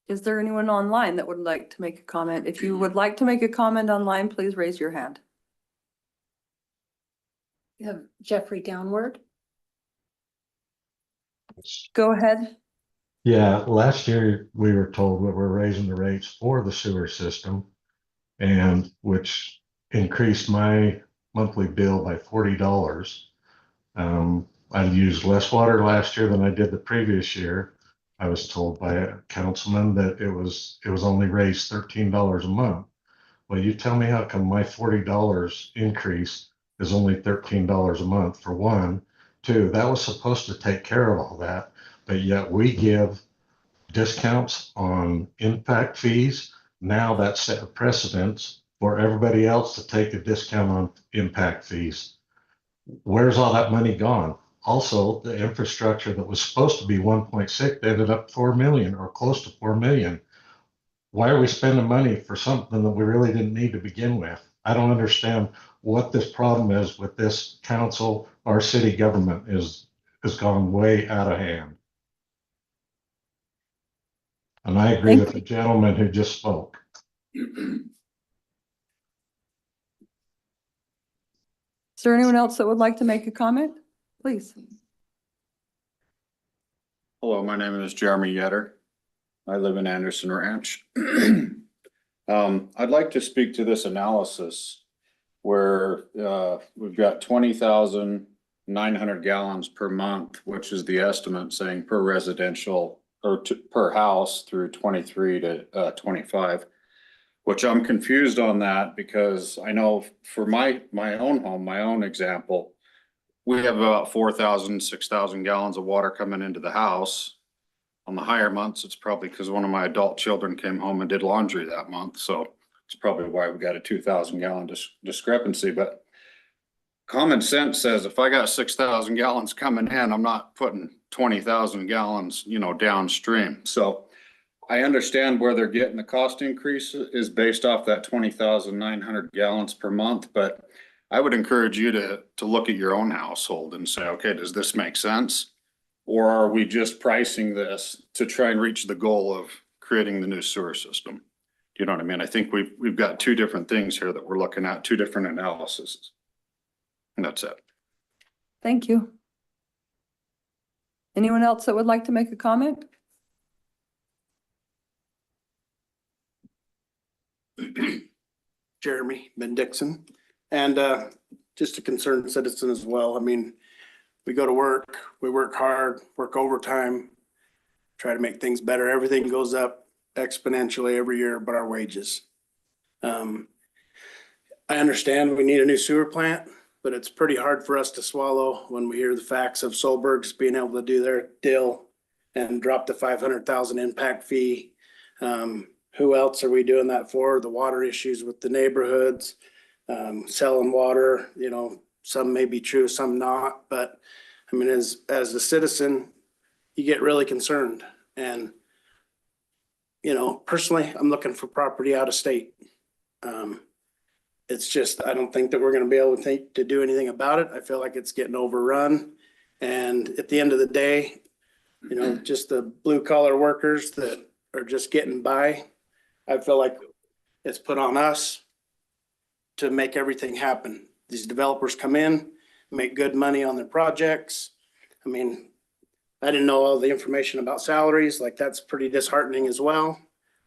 Is there anyone online that would like to make a comment? If you would like to make a comment online, please raise your hand. You have Jeffrey Downward. Go ahead. Yeah, last year we were told that we're raising the rates for the sewer system, and which increased my monthly bill by $40. I used less water last year than I did the previous year. I was told by a councilman that it was only raised $13 a month. Well, you tell me how come my $40 increase is only $13 a month, for one. Two, that was supposed to take care of all that, but yet we give discounts on impact fees. Now that's set a precedence for everybody else to take a discount on impact fees. Where's all that money gone? Also, the infrastructure that was supposed to be 1.6 ended up 4 million or close to 4 million. Why are we spending money for something that we really didn't need to begin with? I don't understand what this problem is with this council. Our city government has gone way out of hand. And I agree with the gentleman who just spoke. Is there anyone else that would like to make a comment? Please. Hello, my name is Jeremy Yetter. I live in Anderson Ranch. I'd like to speak to this analysis where we've got 20,900 gallons per month, which is the estimate saying per residential or per house through 23 to 25, which I'm confused on that because I know for my own home, my own example, we have about 4,000, 6,000 gallons of water coming into the house. On the higher months, it's probably because one of my adult children came home and did laundry that month. So it's probably why we got a 2,000 gallon discrepancy. But common sense says if I got 6,000 gallons coming in, I'm not putting 20,000 gallons, downstream. So I understand where they're getting the cost increase is based off that 20,900 gallons per month. But I would encourage you to look at your own household and say, okay, does this make sense? Or are we just pricing this to try and reach the goal of creating the new sewer system? Do you know what I mean? I think we've got two different things here that we're looking at, two different analyses. And that's it. Thank you. Anyone else that would like to make a comment? Jeremy Ben Dixon, and just a concerned citizen as well. I mean, we go to work, we work hard, work overtime, try to make things better. Everything goes up exponentially every year, but our wages. I understand we need a new sewer plant, but it's pretty hard for us to swallow when we hear the facts of Solberg's being able to do their deal and drop the 500,000 impact fee. Who else are we doing that for? The water issues with the neighborhoods, selling water, you know, some may be true, some not, but I mean, as a citizen, you get really concerned. And, you know, personally, I'm looking for property out of state. It's just, I don't think that we're gonna be able to do anything about it. I feel like it's getting overrun. And at the end of the day, you know, just the blue collar workers that are just getting by, I feel like it's put on us to make everything happen. These developers come in, make good money on their projects. I mean, I didn't know all the information about salaries, like that's pretty disheartening as well.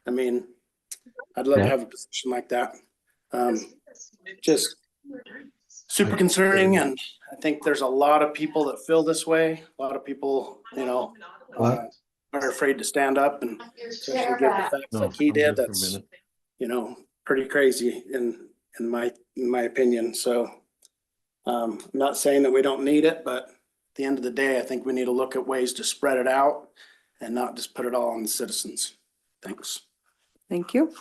I mean, I'd love to have a position like that. Just super concerning, and I think there's a lot of people that feel this way. A lot of people, you know, are afraid to stand up and especially give the facts like he did. That's, you know, pretty crazy in my opinion. So I'm not saying that we don't need it, but at the end of the day, I think we need to look at ways to spread it out and not just put it all on the citizens. Thanks. Thank you.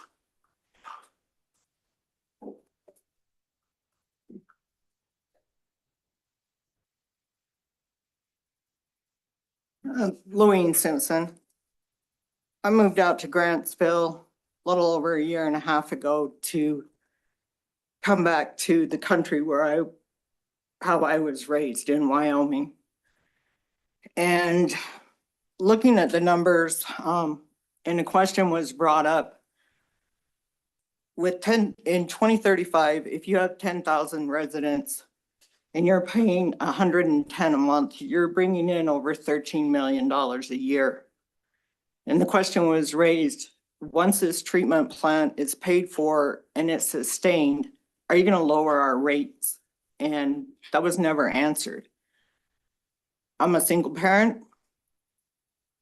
Louise Simpson. I moved out to Grantsville a little over a year and a half ago to come back to the country where how I was raised in Wyoming. And looking at the numbers, and a question was brought up with in 2035, if you have 10,000 residents and you're paying 110 a month, you're bringing in over $13 million a year. And the question was raised, once this treatment plant is paid for and it's sustained, are you going to lower our rates? And that was never answered. I'm a single parent.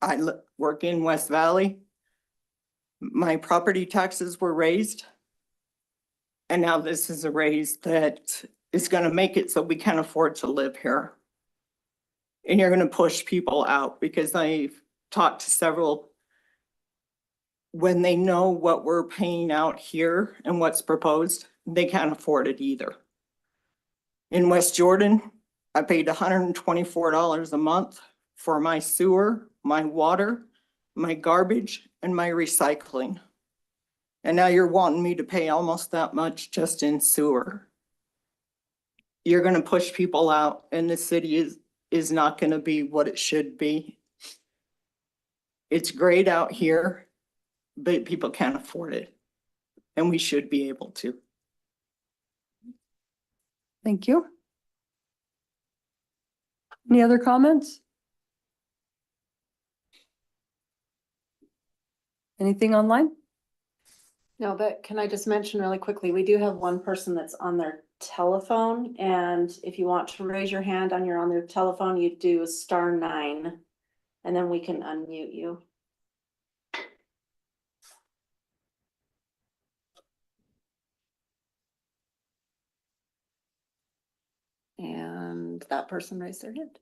I work in West Valley. My property taxes were raised. And now this is a raise that is going to make it so we can't afford to live here. And you're going to push people out, because I've talked to several, when they know what we're paying out here and what's proposed, they can't afford it either. In West Jordan, I paid $124 a month for my sewer, my water, my garbage, and my recycling. And now you're wanting me to pay almost that much just in sewer. You're going to push people out, and the city is not going to be what it should be. It's great out here, but people can't afford it, and we should be able to. Thank you. Any other comments? Anything online? No, but can I just mention really quickly, we do have one person that's on their telephone, and if you want to raise your hand on their telephone, you do *9, and then we can unmute you. And that person raised their hand.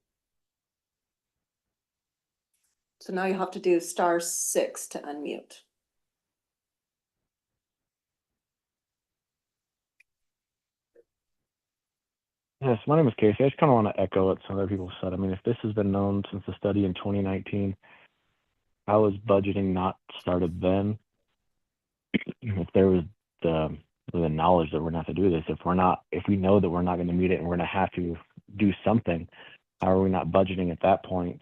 So now you have to do *6 to unmute. Yes, my name is Casey. I just kind of want to echo what some other people said. I mean, if this has been known since the study in 2019, how is budgeting not started then? If there was the knowledge that we're not to do this, if we know that we're not going to meet it and we're going to have to do something, how are we not budgeting at that point?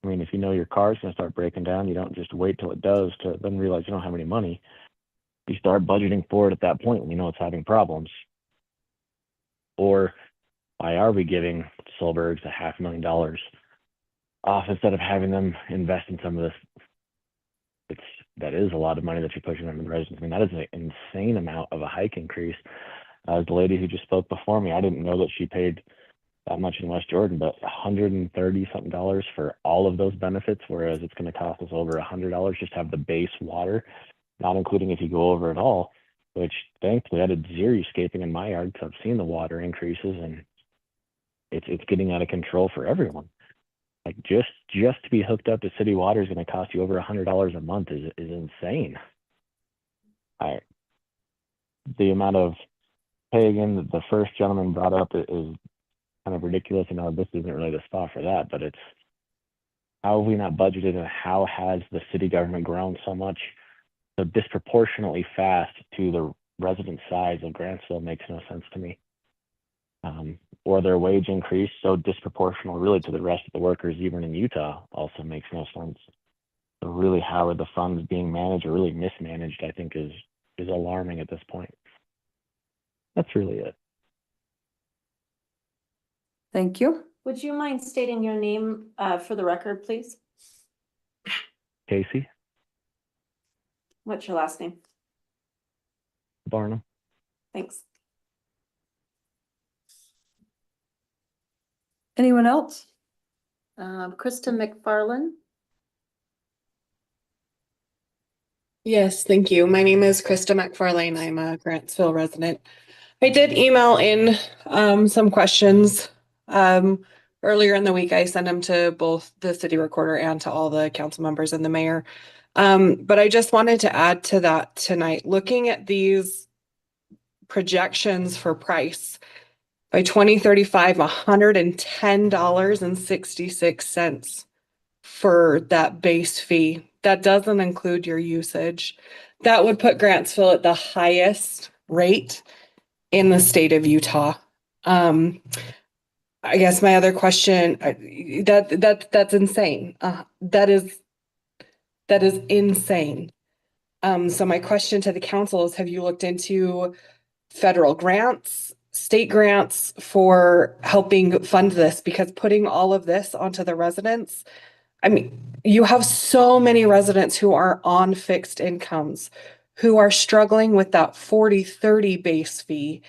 I mean, if you know your car's going to start breaking down, you don't just wait till it does to then realize you don't have any money. You start budgeting for it at that point when you know it's having problems. Or why are we giving Solberg's $500,000 off instead of having them invest in some of this? That is a lot of money that you're pushing on the residents. I mean, that is an insane amount of a hike increase. The lady who just spoke before me, I didn't know that she paid that much in West Jordan, but $130 something for all of those benefits, whereas it's going to cost us over $100 just to have the base water, not including if you go over it all, which thankfully I did xeriscaping in my yard because I've seen the water increases and it's getting out of control for everyone. Like just to be hooked up to city water is going to cost you over $100 a month is insane. The amount of pay again that the first gentleman brought up is kind of ridiculous. You know, this isn't really the spot for that, but it's how have we not budgeted and how has the city government grown so much so disproportionately fast to the resident size of Grantsville makes no sense to me. Or their wage increase so disproportional really to the rest of the workers even in Utah also makes no sense. So really how are the funds being managed or really mismanaged, I think is alarming at this point. That's really it. Thank you. Would you mind stating your name for the record, please? Casey What's your last name? Barnum. Thanks. Anyone else? Krista McFarland. Yes, thank you. My name is Krista McFarlane. I'm a Grantsville resident. I did email in some questions earlier in the week. I sent them to both the city recorder and to all the council members and the mayor. But I just wanted to add to that tonight, looking at these projections for price by 2035, $110.66 for that base fee. That doesn't include your usage. That would put Grantsville at the highest rate in the state of Utah. I guess my other question, that's insane. That is insane. So my question to the council is, have you looked into federal grants, state grants for helping fund this? Because putting all of this onto the residents, I mean, you have so many residents who are on fixed incomes, who are struggling with that 40-30 base fee.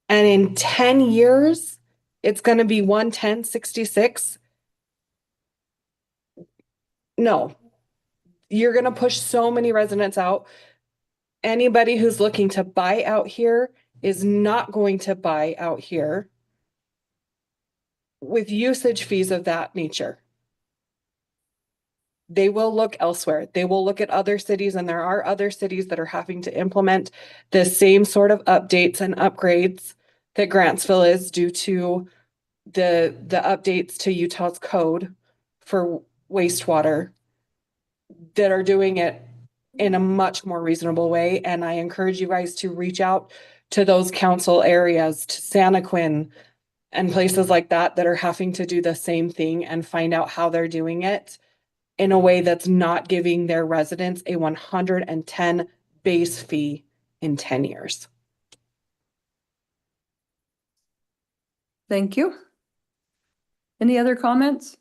And in 10 years, it's going to be 110.66. No, you're going to push so many residents out. Anybody who's looking to buy out here is not going to buy out here with usage fees of that nature. They will look elsewhere. They will look at other cities, and there are other cities that are having to implement the same sort of updates and upgrades that Grantsville is due to the updates to Utah's code for wastewater that are doing it in a much more reasonable way. And I encourage you guys to reach out to those council areas, to Santaquin and places like that are having to do the same thing and find out how they're doing it in a way that's not giving their residents a 110 base fee in 10 years. Thank you. Any other comments?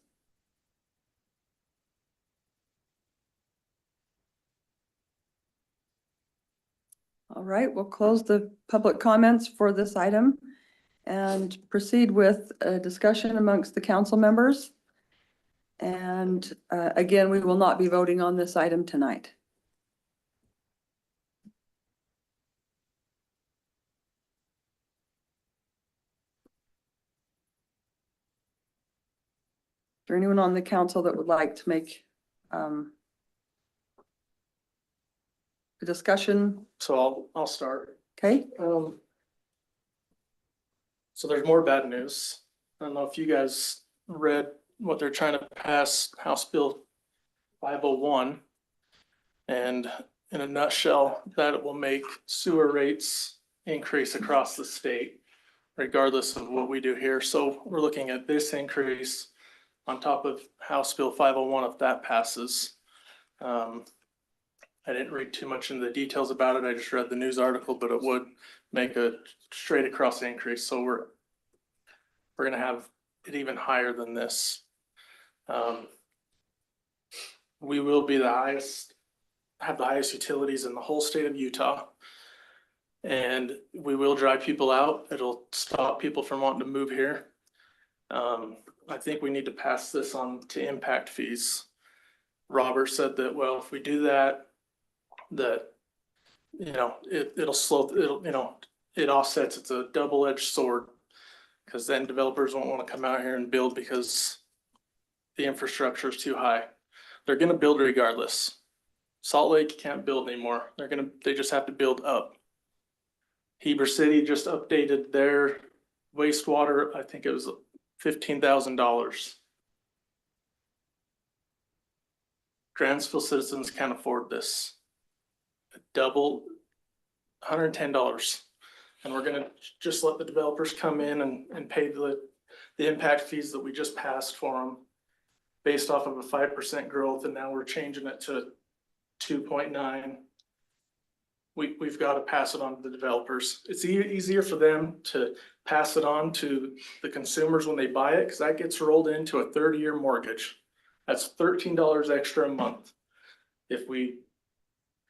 All right, we'll close the public comments for this item and proceed with a discussion amongst the council members. And again, we will not be voting on this item tonight. Is there anyone on the council that would like to make a discussion? So I'll start. Okay. So there's more bad news. I don't know if you guys read what they're trying to pass, House Bill 501. And in a nutshell, that it will make sewer rates increase across the state, regardless of what we do here. So we're looking at this increase on top of House Bill 501 if that passes. I didn't read too much into the details about it. I just read the news article, but it would make a straight across increase. So we're going to have it even higher than this. We will be have the highest utilities in the whole state of Utah. And we will drive people out. It'll stop people from wanting to move here. I think we need to pass this on to impact fees. Robert said that, well, if we do that, it'll slow, it offsets. It's a double-edged sword. Because then developers won't want to come out here and build because the infrastructure is too high. They're gonna build regardless. Salt Lake can't build anymore. They just have to build up. Heber City just updated their wastewater. I think it was $15,000. Grantsville citizens can't afford this. Double, $110. And we're gonna just let the developers come in and pay the impact fees that we just passed for them based off of a 5% growth, and now we're changing it to 2.9. We've got to pass it on to the developers. It's easier for them to pass it on to the consumers when they buy it, because that gets rolled into a 30-year mortgage. That's $13 extra a month. If we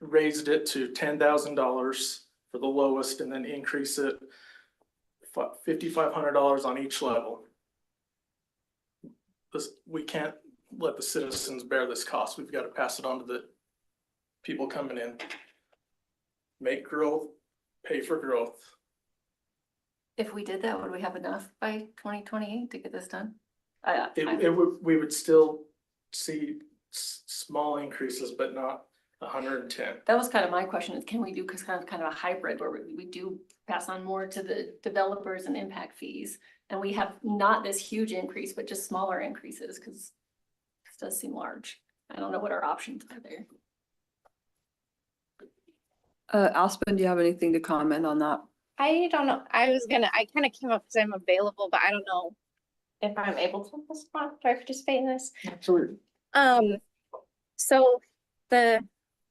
raised it to $10,000 for the lowest and then increase it $5,500 on each level. We can't let the citizens bear this cost. We've got to pass it on to the people coming in. Make growth, pay for growth. If we did that, would we have enough by 2028 to get this done? We would still see small increases, but not 110. That was kind of my question, is can we do kind of a hybrid where we do pass on more to the developers and impact fees? And we have not this huge increase, but just smaller increases, because this does seem large. I don't know what our options are there. Aspen, do you have anything to comment on that? I don't know. I kind of came up because I'm available, but I don't know if I'm able to respond. Do I participate in this? Absolutely. So the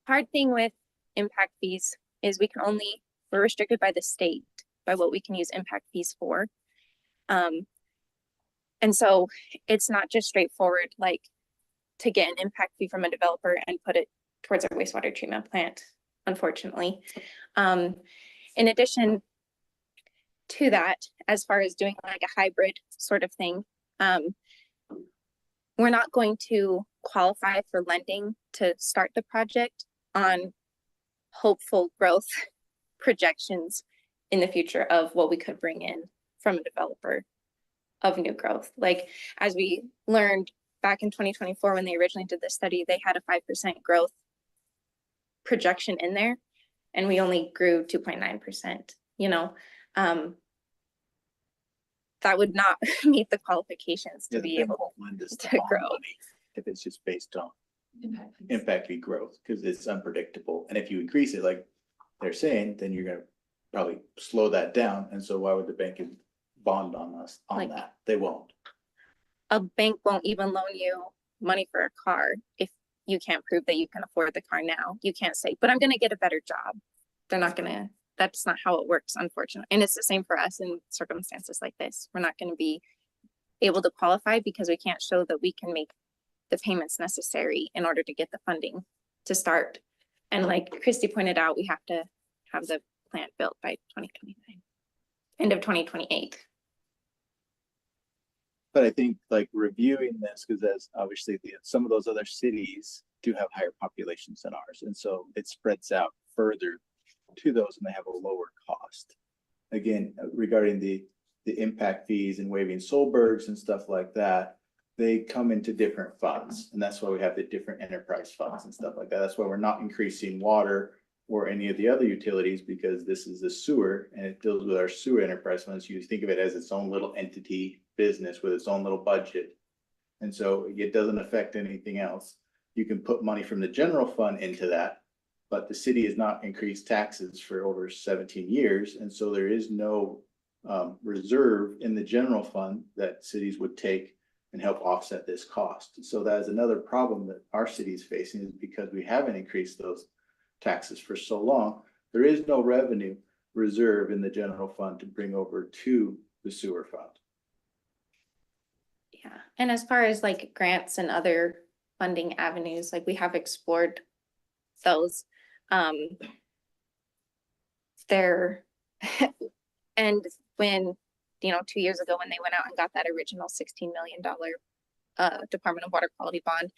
hard thing with impact fees is we're restricted by the state by what we can use impact fees for. And so it's not just straightforward, like to get an impact fee from a developer and put it towards our wastewater treatment plant, unfortunately. In addition to that, as far as doing like a hybrid sort of thing, we're not going to qualify for lending to start the project on hopeful growth projections in the future of what we could bring in from a developer of new growth. Like, as we learned back in 2024, when they originally did this study, they had a 5% growth projection in there, and we only grew 2.9%, that would not meet the qualifications to be able to grow. If it's just based on impact fee growth, because it's unpredictable. And if you increase it, like they're saying, then you're gonna probably slow that down. And so why would the bank bond on us on that? They won't. A bank won't even loan you money for a car if you can't prove that you can afford the car now. You can't say, but I'm gonna get a better job. They're not gonna, that's not how it works, unfortunately. And it's the same for us in circumstances like this. We're not gonna be able to qualify because we can't show that we can make the payments necessary in order to get the funding to start. And like Christy pointed out, we have to have the plant built by 2029, end of 2028. But I think like reviewing this, because as obviously some of those other cities do have higher populations than ours. And so it spreads out further to those and they have a lower cost. Again, regarding the impact fees and waiving Solbergs and stuff like that, they come into different funds. And that's why we have the different enterprise funds and stuff like that. That's why we're not increasing water or any of the other utilities, because this is the sewer and it deals with our sewer enterprise funds. You think of it as its own little entity business with its own little budget. And so it doesn't affect anything else. You can put money from the general fund into that, but the city has not increased taxes for over 17 years. And so there is no reserve in the general fund that cities would take and help offset this cost. So that is another problem that our city is facing, is because we haven't increased those taxes for so long. There is no revenue reserve in the general fund to bring over to the sewer fund. Yeah, and as far as like grants and other funding avenues, like we have explored those. They're, and when, 2 years ago, when they went out and got that original $16 million Department of Water Quality bond,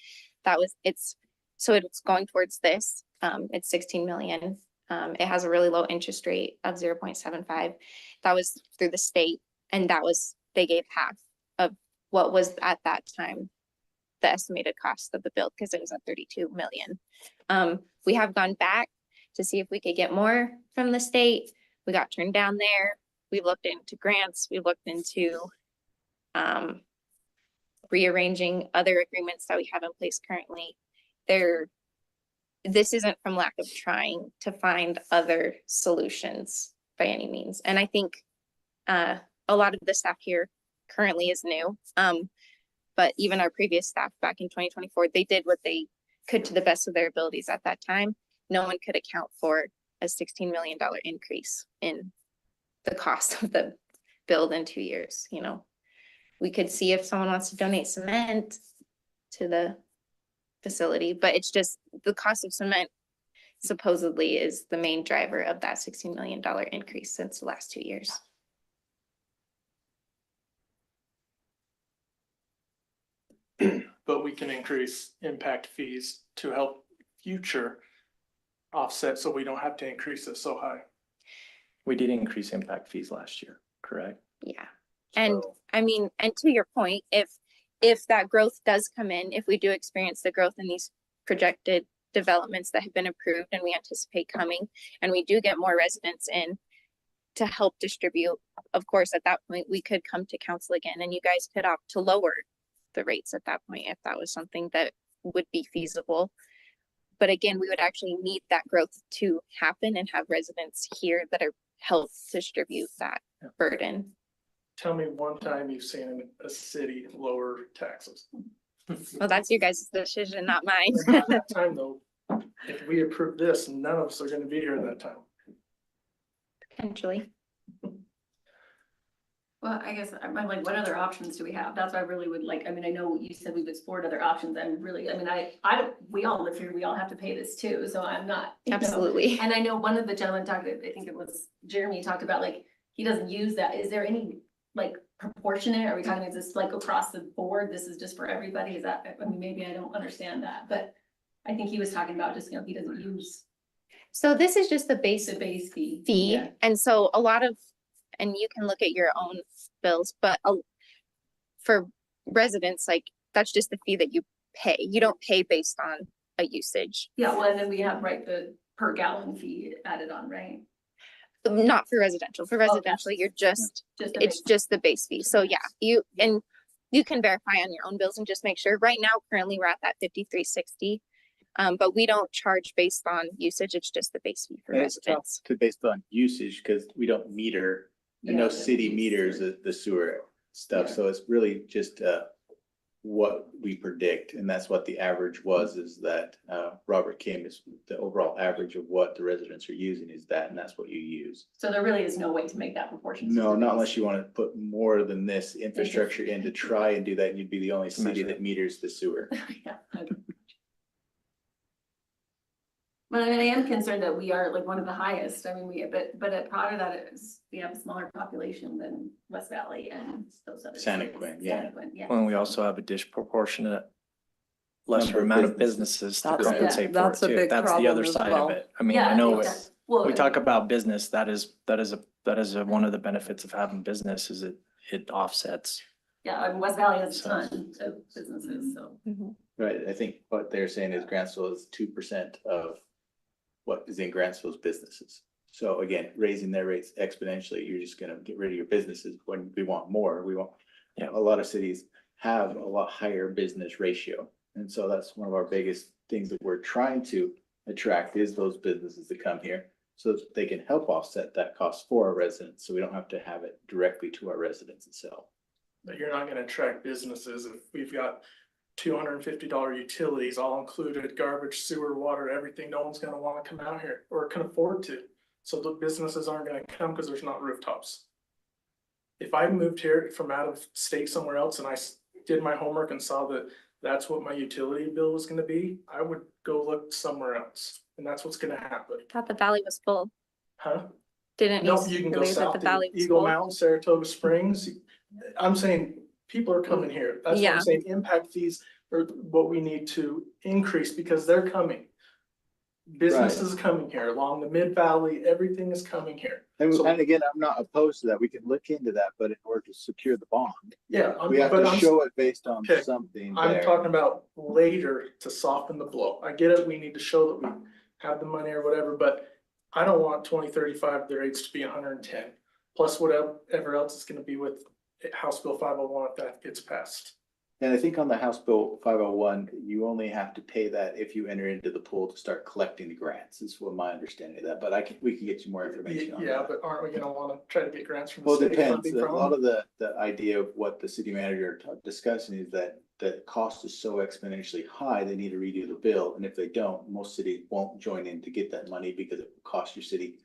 it's going towards this. It's 16 million. It has a really low interest rate of 0.75. That was through the state, and they gave half of what was at that time the estimated cost of the bill, because it was at 32 million. We have gone back to see if we could get more from the state. We got turned down there. We looked into grants. We looked into rearranging other agreements that we have in place currently. This isn't from lack of trying to find other solutions by any means. And I think a lot of the staff here currently is new. But even our previous staff back in 2024, they did what they could to the best of their abilities at that time. No one could account for a $16 million increase in the cost of the build in 2 years. We could see if someone wants to donate cement to the facility, but it's just the cost of cement supposedly is the main driver of that $16 million increase since the last 2 years. But we can increase impact fees to help future offset, so we don't have to increase it so high. We did increase impact fees last year, correct? Yeah. And I mean, and to your point, if that growth does come in, if we do experience the growth in these projected developments that have been approved and we anticipate coming, and we do get more residents in to help distribute, of course, at that point, we could come to council again, and you guys could opt to lower the rates at that point if that was something that would be feasible. But again, we would actually need that growth to happen and have residents here that are help distribute that burden. Tell me one time you've seen a city lower taxes. Well, that's your guys' decision, not mine. At that time though, if we approve this, none of us are gonna be here at that time. Potentially. Well, I guess I'm like, what other options do we have? That's what I really would like. I mean, I know you said we've explored other options, and really, I mean, we all live here, we all have to pay this too, so I'm not. Absolutely. And I know one of the gentlemen talked, I think it was Jeremy, talked about like, he doesn't use that. Is there any like proportionate? Are we talking, is this like across the board? This is just for everybody? Is that, I mean, maybe I don't understand that, but I think he was talking about just, he doesn't use. So this is just the base fee. Yeah. And so a lot of, and you can look at your own bills, but for residents, like that's just the fee that you pay. You don't pay based on a usage. Yeah, well, and then we have, right, the per gallon fee added on, right? Not for residential. For residential, you're it's just the base fee. So yeah, you can verify on your own bills and just make sure. Right now, currently we're at that 5360. But we don't charge based on usage. It's just the base fee for residents. It's based on usage, because we don't meter, and no city meters the sewer stuff, so it's really just what we predict, and that's what the average was, is that Robert came is the overall average of what the residents are using is that, and that's what you use. So there really is no way to make that proportion. No, not unless you want to put more than this infrastructure in to try and do that, and you'd be the only city that meters the sewer. Yeah. Okay. But I mean, I am concerned that we are like one of the highest. I mean, but a part of that is we have a smaller population than West Valley and those other. Santaquin, yeah. Well, we also have a disproportionate lesser Number of amount of businesses to That's- compensate for it that's a too. big That's the problem other as side well. of it. I mean, Yeah, I know exactly. Well, we talk about business, that is one of the benefits of having business is it offsets. Yeah, I mean, West Valley has a ton of businesses, so. Right, I think what they're saying is Grantsville is 2% of what is in Grantsville's businesses. So again, raising their rates exponentially, you're just gonna get rid of your businesses. When we want more, a lot of cities have a lot higher business ratio. And so that's one of our biggest things that we're trying to attract is those businesses that come here, so that they can help offset that cost for our residents, so we don't have to have it directly to our residents itself. But you're not gonna attract businesses if we've got $250 utilities, all included, garbage, sewer, water, everything. No one's gonna wanna come out here or can afford to. So the businesses aren't gonna come because there's not rooftops. If I moved here from out of state somewhere else and I did my homework and saw that that's what my utility bill was gonna be, I would go look somewhere else. And that's what's gonna happen. I thought the valley was full. Huh? Didn't No, you you can go believe that south the to valley was Eagle full? Mountain, Saratoga Springs. I'm saying people are coming here. That's what Yeah. I'm saying. Impact fees are what we need to increase because they're coming. Businesses coming here along the mid valley, everything is coming here. And, So- and again, I'm not opposed to that. We can look into that, but in order to secure the bond, Yeah. we have but to I'm- show it based on Okay, something I'm there. talking about later to soften the blow. I get it, we need to show that we have the money or whatever, but I don't want 2035 the rates to be 110 plus whatever else is gonna be with House Bill 501 if that gets passed. And I think on the House Bill 501, you only have to pay that if you enter into the pool to start collecting the grants, is what my understanding of that, but we can get you more information on Yeah, that. but aren't we gonna wanna try to get grants from the Well, it state depends. funding A from lot them? of the idea of what the city manager discussing is that the cost is so exponentially high, they need to redo the bill. And if they don't, most cities won't join in to get that money because it will cost your city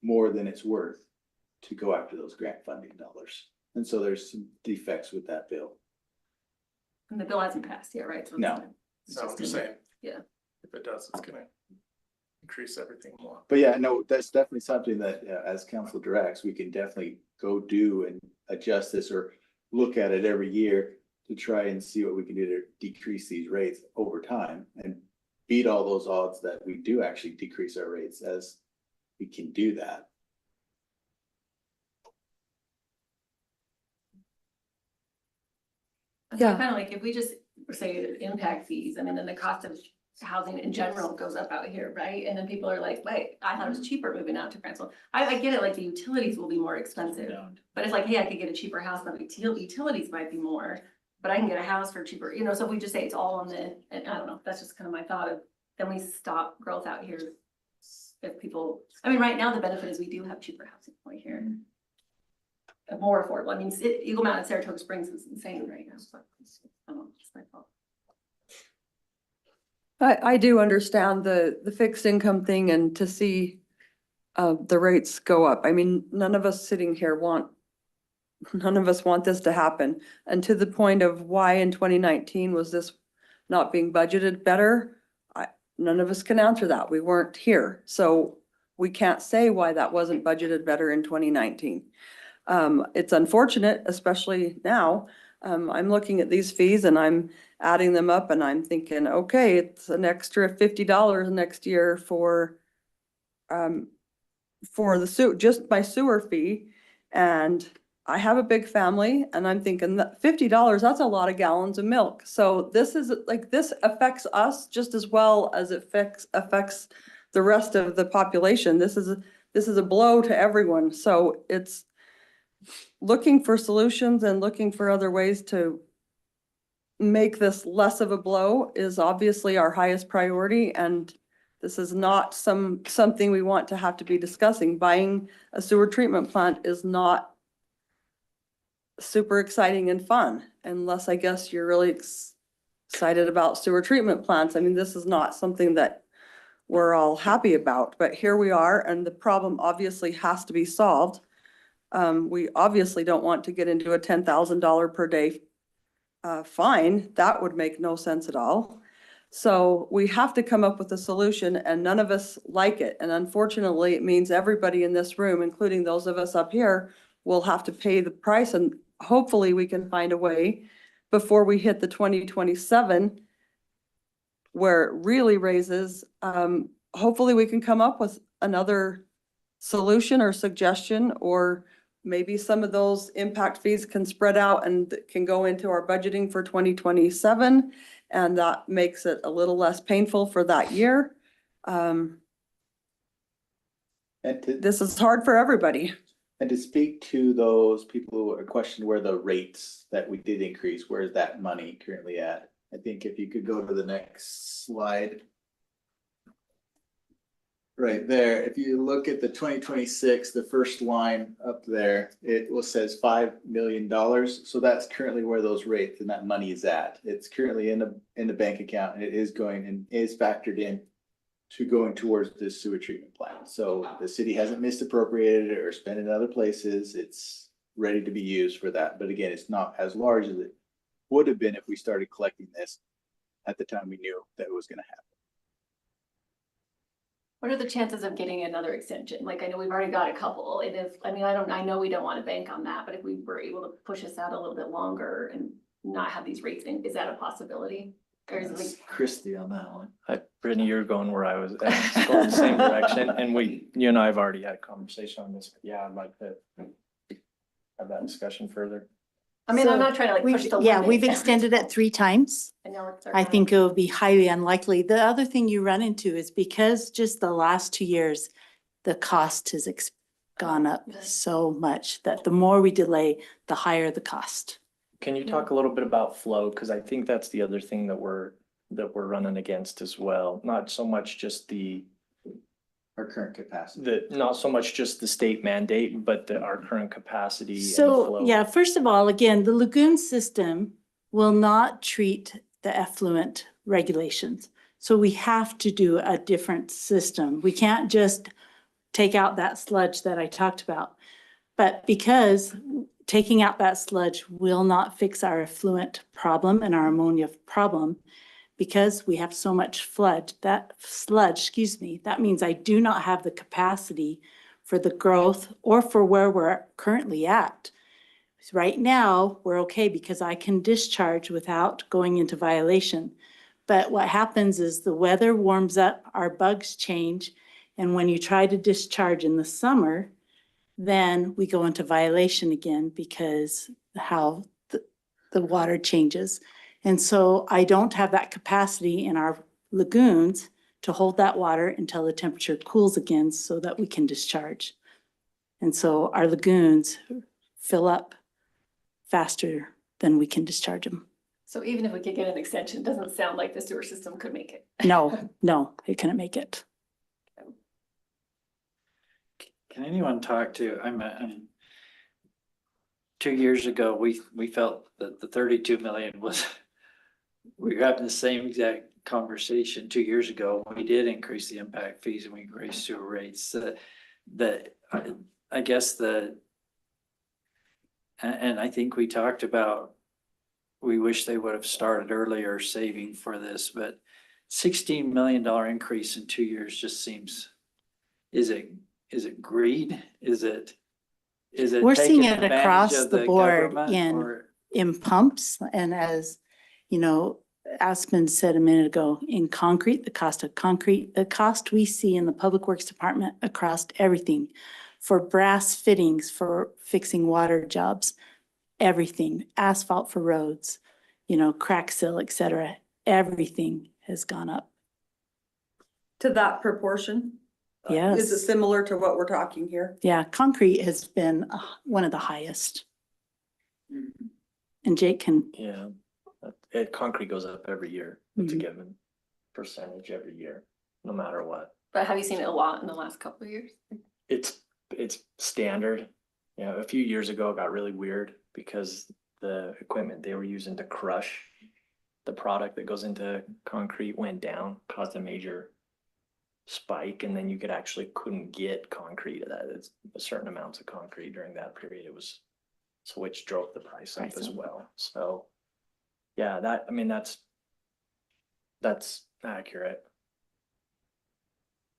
more than it's worth to go after those grant funding dollars. And so there's some defects with that bill. And the bill hasn't passed yet, right? So it's No. not- it's No, I'm just saying. Yeah. If it does, it's gonna increase everything more. But yeah, no, that's definitely something that as council directs, we can definitely go do and adjust this or look at it every year to try and see what we can do to decrease these rates over time and beat all those odds that we do actually decrease our rates as we can do that. Yeah. Kind of like if we just say impact fees, I mean, then the cost of housing in general goes up out here, right? And then people are like, wait, I thought it was cheaper moving out to Grantsville. I get it, like the utilities will be more expensive, but it's like, hey, I could get a cheaper house, but the utilities might be more, but I can get a house for cheaper, you know, so if we just say it's all on the, and I don't know, that's just kind of my thought of, then we stop growth out here. If people, I mean, right now, the benefit is we do have cheaper housing right here. More affordable. I mean, Eagle Mountain, Saratoga Springs is insane right now. So I don't know, it's my fault. I do understand the fixed income thing and to see the rates go up. I mean, none of us sitting here want this to happen. And to the point of why in 2019 was this not being budgeted better? None of us can answer that. We weren't here. So we can't say why that wasn't budgeted better in 2019. It's unfortunate, especially now. I'm looking at these fees and I'm adding them up and I'm thinking, okay, it's an extra $50 next year for the just my sewer fee. And I have a big family and I'm thinking that $50, that's a lot of gallons of milk. So this is like, this affects us just as well as it affects the rest of the population. This is a blow to everyone. So it's looking for solutions and looking for other ways to make this less of a blow is obviously our highest priority. And this is not something we want to have to be discussing. Buying a sewer treatment plant is not super exciting and fun, unless I guess you're really excited about sewer treatment plants. I mean, this is not something that we're all happy about, but here we are, and the problem obviously has to be solved. We obviously don't want to get into a $10,000 per day fine. That would make no sense at all. So we have to come up with a solution, and none of us like it. And unfortunately, it means everybody in this room, including those of us up here, will have to pay the price, and hopefully we can find a way before we hit the 2027 where it really raises. Hopefully we can come up with another solution or suggestion, or maybe some of those impact fees can spread out and can go into our budgeting for 2027. And that makes it a little less painful for that year. This is hard for everybody. And to speak to those people who are questioning where the rates that we did increase, where is that money currently at? I think if you could go to the next slide. Right there, if you look at the 2026, the first line up there, it says $5 million. So that's currently where those rates and that money is at. It's currently in the bank account, and it is going and is factored in to going towards this sewer treatment plant. So the city hasn't misappropriated it or spent it in other places. It's ready to be used for that. But again, it's not as large as it would have been if we started collecting this at the time we knew that it was going to happen. What are the chances of getting another extension? Like, I know we've already got a couple, and if, I mean, I know we don't want to bank on that, but if we were able to push us out a little bit longer and not have these rates in, is that a possibility? Or is it like, Christie on that one. Brittany, you're going where I was, at, going the same direction, and you and I have already had a conversation on this, but yeah, I'd like to have that discussion further. I mean, I'm not trying to like push the limit. Yeah, we've extended it 3 times. I know it's. I think it would be highly unlikely. The other thing you run into is because just the last 2 years, the cost has gone up so much that the more we delay, the higher the cost. Can you talk a little bit about flow? Because I think that's the other thing that we're running against as well. Not so much just Our current capacity. not so much just the state mandate, but our current capacity and the So, flow. yeah, first of all, again, the lagoon system will not treat the effluent regulations. So we have to do a different system. We can't just take out that sludge that I talked about. But because taking out that sludge will not fix our effluent problem and our ammonia problem, because we have so much sludge, that means I do not have the capacity for the growth or for where we're currently at. Right now, we're okay because I can discharge without going into violation. But what happens is the weather warms up, our bugs change, and when you try to discharge in the summer, then we go into violation again because how the water changes. And so I don't have that capacity in our lagoons to hold that water until the temperature cools again so that we can discharge. And so our lagoons fill up faster than we can discharge them. So even if we could get an extension, it doesn't sound like the sewer system could make it. No, it couldn't make it. Can anyone talk to, I mean, 2 years ago, we felt that the 32 million was, we were having the same exact conversation 2 years ago. We did increase the impact fees and we increased sewer rates. I guess and I think we talked about, we wish they would have started earlier saving for this, but $16 million increase in 2 years just seems, is it greed? Is it We're seeing taking it advantage across of the board government, or- in pumps. And as you know, Aspen said a minute ago, in concrete, the cost of concrete, the cost we see in the Public Works Department across everything, for brass fittings, for fixing water jobs, everything, asphalt for roads, crack seal, et cetera, everything has gone up. To that proportion? Yes. Is it similar to what we're talking here? Yeah, concrete has been one of the highest. And Jake can. Yeah, concrete goes up every year. It's a given percentage every year, no matter what. But have you seen it a lot in the last couple of years? It's standard. A few years ago, it got really weird because the equipment they were using to crush the product that goes into concrete went down, caused a major spike, and then you couldn't get concrete at certain amounts of concrete during that period. It was, so which drove the price up as well. So yeah, that's accurate.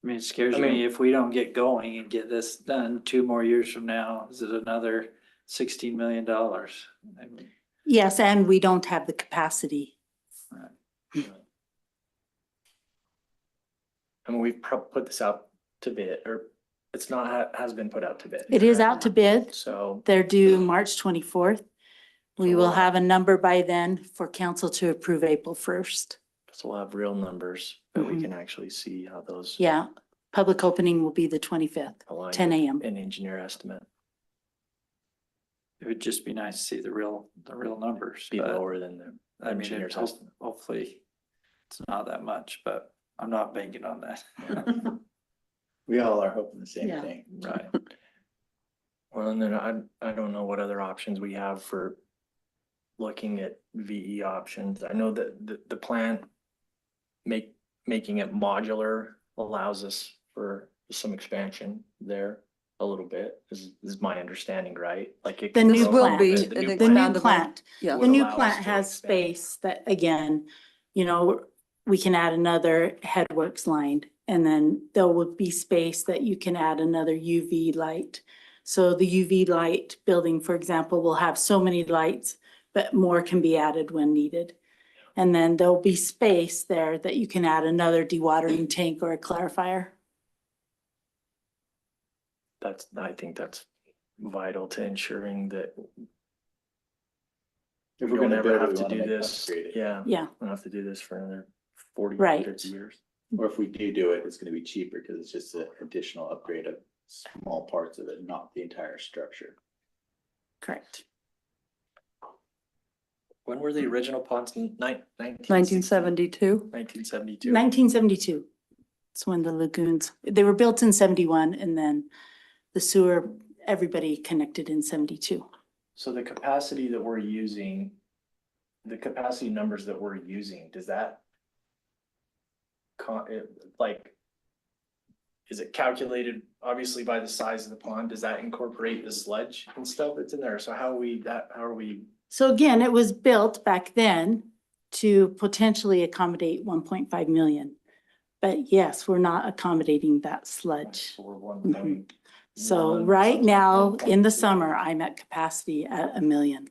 I mean, it scares me if we don't get going and get this done 2 more years from now, is it another $16 million? I mean, Yes, and we don't have the capacity. I mean, we've put this out to bid, or it's not, has been put out to bid. It is out to bid. So They're due March 24th. We will have a number by then for council to approve April 1st. So we'll have real numbers that we can actually see how those. Yeah, public opening will be the 25th, align 10 with a.m. An engineer estimate. It would just be nice to see the real numbers. Be but, lower than the I mean, engineer's estimate. hopefully it's not that much, but I'm not banking on that. We all are hoping the same Yeah. thing. Right. Well, and then I don't know what other options we have for looking at VE options. I know that the plant making it modular allows us for some expansion there a little bit, is my understanding, right? Like it The can new grow a little plant, bit. the new plant, Yeah. the new Would allow us plant to has expand. space that, again, we can add another headworks line. And then there will be space that you can add another UV light. So the UV light building, for example, will have so many lights, but more can be added when needed. And then there'll be space there that you can add another dewatering tank or a clarifier. I think that's vital to ensuring that If we we're don't gonna ever build it, have we to wanna do make this. upgrade it. Yeah. Yeah. We don't have to do this for another 40, Right. 50 years. Or if we do it, it's gonna be cheaper because it's just an additional upgrade of small parts of it, not the entire structure. Correct. When were the original ponds? 1972. 1972. 1972. It's when the lagoons, they were built in 71 and then the sewer, everybody connected in 72. So the capacity that we're using, the capacity numbers that we're using, does that is it calculated obviously by the size of the pond? Does that incorporate the sludge and stuff that's in there? So how are we? So again, it was built back then to potentially accommodate 1.5 million. But yes, we're not accommodating that sludge. So we're Mhm. So right now, in the summer, I'm at capacity at 1 million.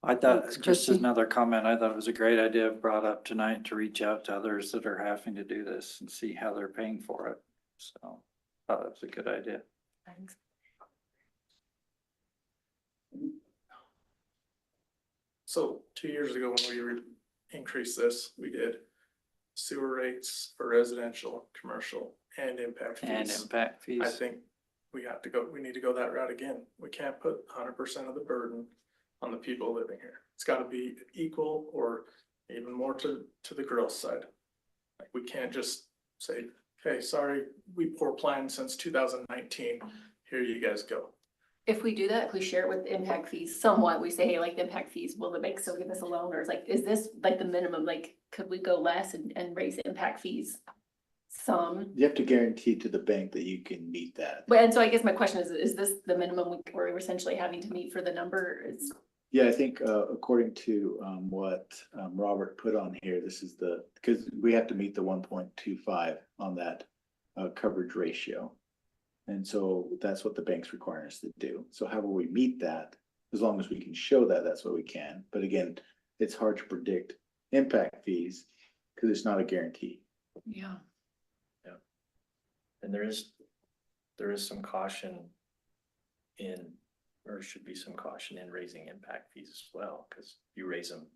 I thought, Thanks, just as Christie. another comment, I thought it was a great idea brought up tonight to reach out to others that are having to do this and see how they're paying for it. So I thought that was a good idea. Thanks. So 2 years ago, when we increased this, we did sewer rates for residential, commercial, and impact fees. And impact fees. I think we need to go that route again. We can't put 100% of the burden on the people living here. It's gotta be equal or even more to the girls' side. Like, we can't just say, okay, sorry, we poor planned since 2019, here you guys go. If we do that, if we share it with impact fees somewhat, we say, hey, like the impact fees, will the bank still give us a loan? Or is this like the minimum, like, could we go less and raise impact fees some? You have to guarantee to the bank that you can meet that. But, and so I guess my question is this the minimum we're essentially having to meet for the number? Is Yeah, I think according to what Robert put on here, this is because we have to meet the 1.25 on that coverage ratio. And so that's what the bank's requiring us to do. So how will we meet that? As long as we can show that, that's what we can. But again, it's hard to predict impact fees because it's not a guarantee. Yeah. Yeah. And there is some caution or should be some caution in raising impact fees as well, because you raise them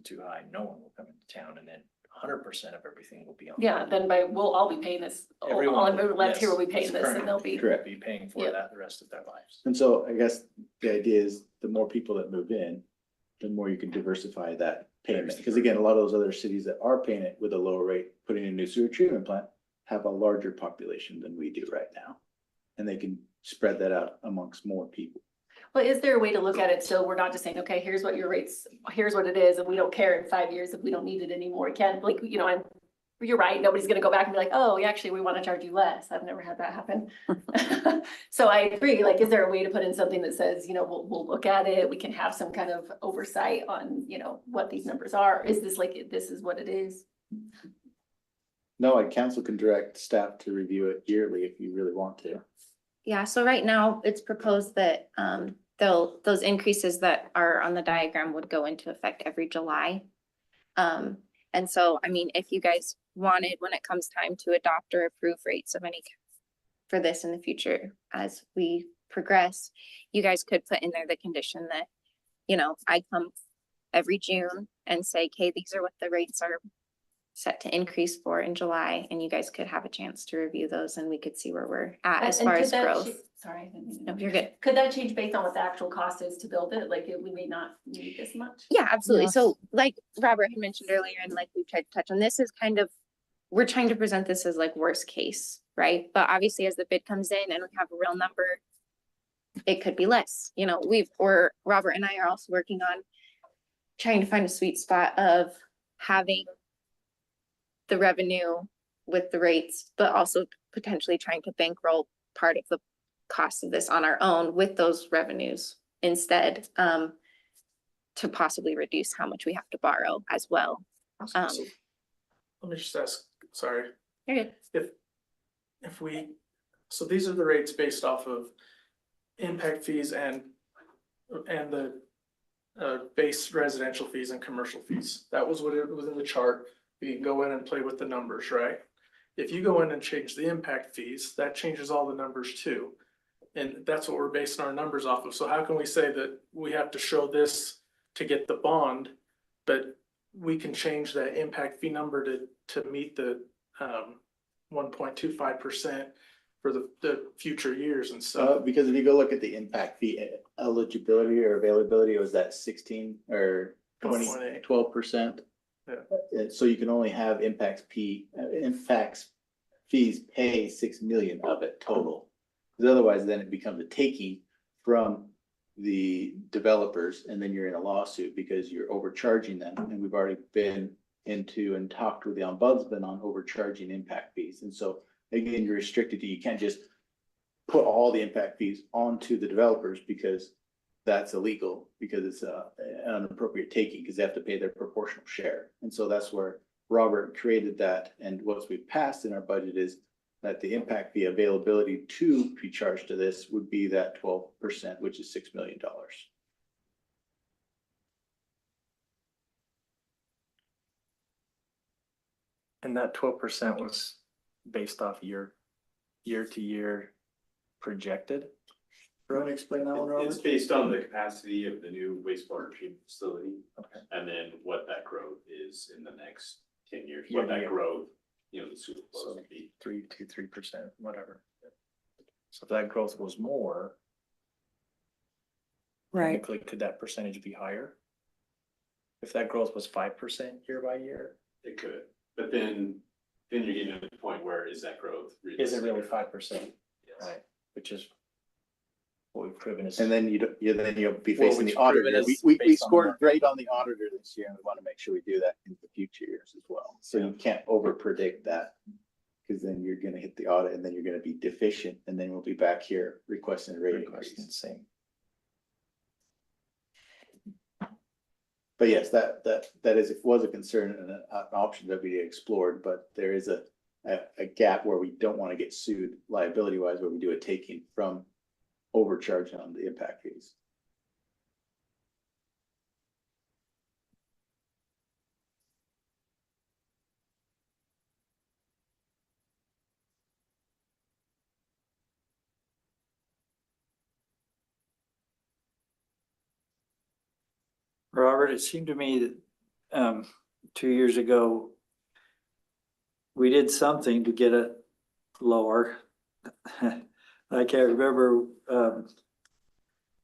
too high, no one will come into town, and then 100% of everything will be on. Yeah, then we'll all be paying this. Everyone All will, left here yes, will be paying that's this and they'll be. Correct. Be paying for Yeah. that the rest of their lives. And so I guess the idea is the more people that move in, the more you can diversify that payment. Because again, a lot of those other cities that are paying it with a lower rate, putting in a new sewer treatment plant, have a larger population than we do right now. And they can spread that out amongst more people. Well, is there a way to look at it so we're not just saying, okay, here's what your rates, here's what it is, and we don't care in 5 years if we don't need it anymore? Can, like, you're right, nobody's gonna go back and be like, oh, actually, we wanna charge you less. I've never had that happen. So I agree, like, is there a way to put in something that says, we'll look at it, we can have some kind of oversight on, what these numbers are? Is this this is what it is? No, council can direct staff to review it yearly if you really want to. Yeah, so right now it's proposed that those increases that are on the diagram would go into effect every July. And so, I mean, if you guys wanted, when it comes time to adopt or approve rates of any for this in the future, as we progress, you guys could put in there the condition that, I come every June and say, okay, these are what the rates are set to increase for in July, and you guys could have a chance to review those and we could see where we're at as far as growth. Sorry. No, you're good. Could that change based on what the actual cost is to build it? Like, we may not need this much? Yeah, absolutely. Yes. So like Robert had mentioned earlier, and like we've tried to touch on, this is kind of, we're trying to present this as like worst case, right? But obviously as the bid comes in and we have a real number, it could be less. Robert and I are also working on trying to find a sweet spot of having the revenue with the rates, but also potentially trying to bankroll part of the cost of this on our own with those revenues instead, to possibly reduce how much we have to borrow as well. So let me just ask, sorry. You're good. If we, so these are the rates based off of impact fees and the base residential fees and commercial fees. That was what it was in the chart. We can go in and play with the numbers, right? If you go in and change the impact fees, that changes all the numbers too. And that's what we're basing our numbers off of. So how can we say that we have to show this to get the bond, but we can change that impact fee number to meet the 1.25% for the future years and stuff? Because if you go look at the impact fee eligibility or availability, it was that 16 or 12%. Yeah. So you can only have impacts fees pay 6 million of it total. Because otherwise then it becomes a taking from the developers, and then you're in a lawsuit because you're overcharging them. And we've already been into and talked with the ombudsman on overcharging impact fees. And so again, you're restricted to, you can't just put all the impact fees onto the developers because that's illegal, because it's an inappropriate taking, because they have to pay their proportional share. And so that's where Robert created that. And what we've passed in our budget is that the impact fee availability to be charged to this would be that 12%, which is $6 million. And that 12% was based off year to year projected. You want to explain that one, Robert? It's based on the capacity of the new wastewater treatment facility. Okay. And then what that growth is in the next 10 years, Yeah, what that yeah. growth, the sewer flows So would be. 3%, whatever. So if that growth was more, Right. technically, could that percentage be higher? If that growth was 5% year by year, It could, but then you're getting to the point where is that growth? is it really 5%? Right, which is what we've proven is. And then you'll be Well, facing which the auditor. proven is We based on scored market. great on the auditor this year, and we want to make sure we do that in the future years as well. So you can't over predict that, because then you're gonna hit the audit and then you're gonna be deficient, and then we'll be back here requesting a rate Requesting increase. the same. But yes, that was a concern and an option that we explored, but there is a gap where we don't want to get sued liability wise, where we do a taking from overcharging on the impact fees. Robert, it seemed to me that 2 years ago, we did something to get it lower. I can't remember, I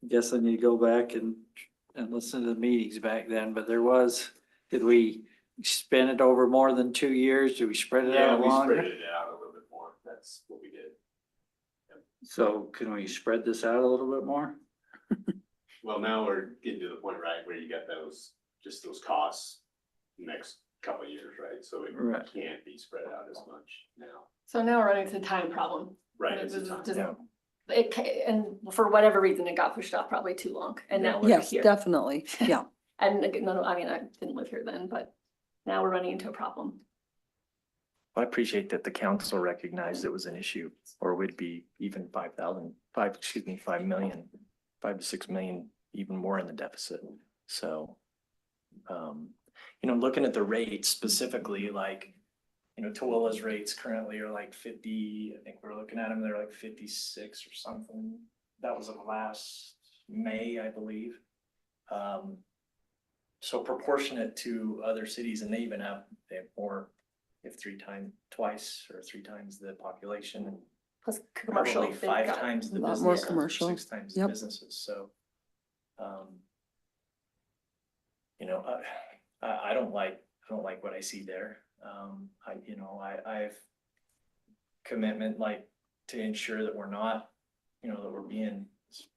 guess I need to go back and listen to the meetings back then, but did we spend it over more than 2 years? Did we spread it Yeah, out we longer? spread it out a little bit more. That's what we did. So can we spread this out a little bit more? Well, now we're getting to the point, right, where you got those costs next couple of years, right? So it Right. can't be spread out as much now. So now we're running into a time problem. Right, It it's a was time, just- yeah. And for whatever reason, it got pushed off probably too long, and now we're Yes, here. definitely. Yeah. And again, no, I mean, I didn't live here then, but now we're running into a problem. I appreciate that the council recognized it was an issue, or would be even 5 million, 5 to 6 million, even more in the deficit. So, looking at the rates specifically, like, Tooele's rates currently are like 50, I think we're looking at them, they're like 56 or something. That was of last May, I believe. So proportionate to other cities, and they have more, if twice or three times the population. Plus commercial. Probably they've 5 got- times the a lot business. more or commercial. 6 times the Yep. businesses, so. I don't like what I see there. I have commitment, like, to ensure that we're not, that we're being as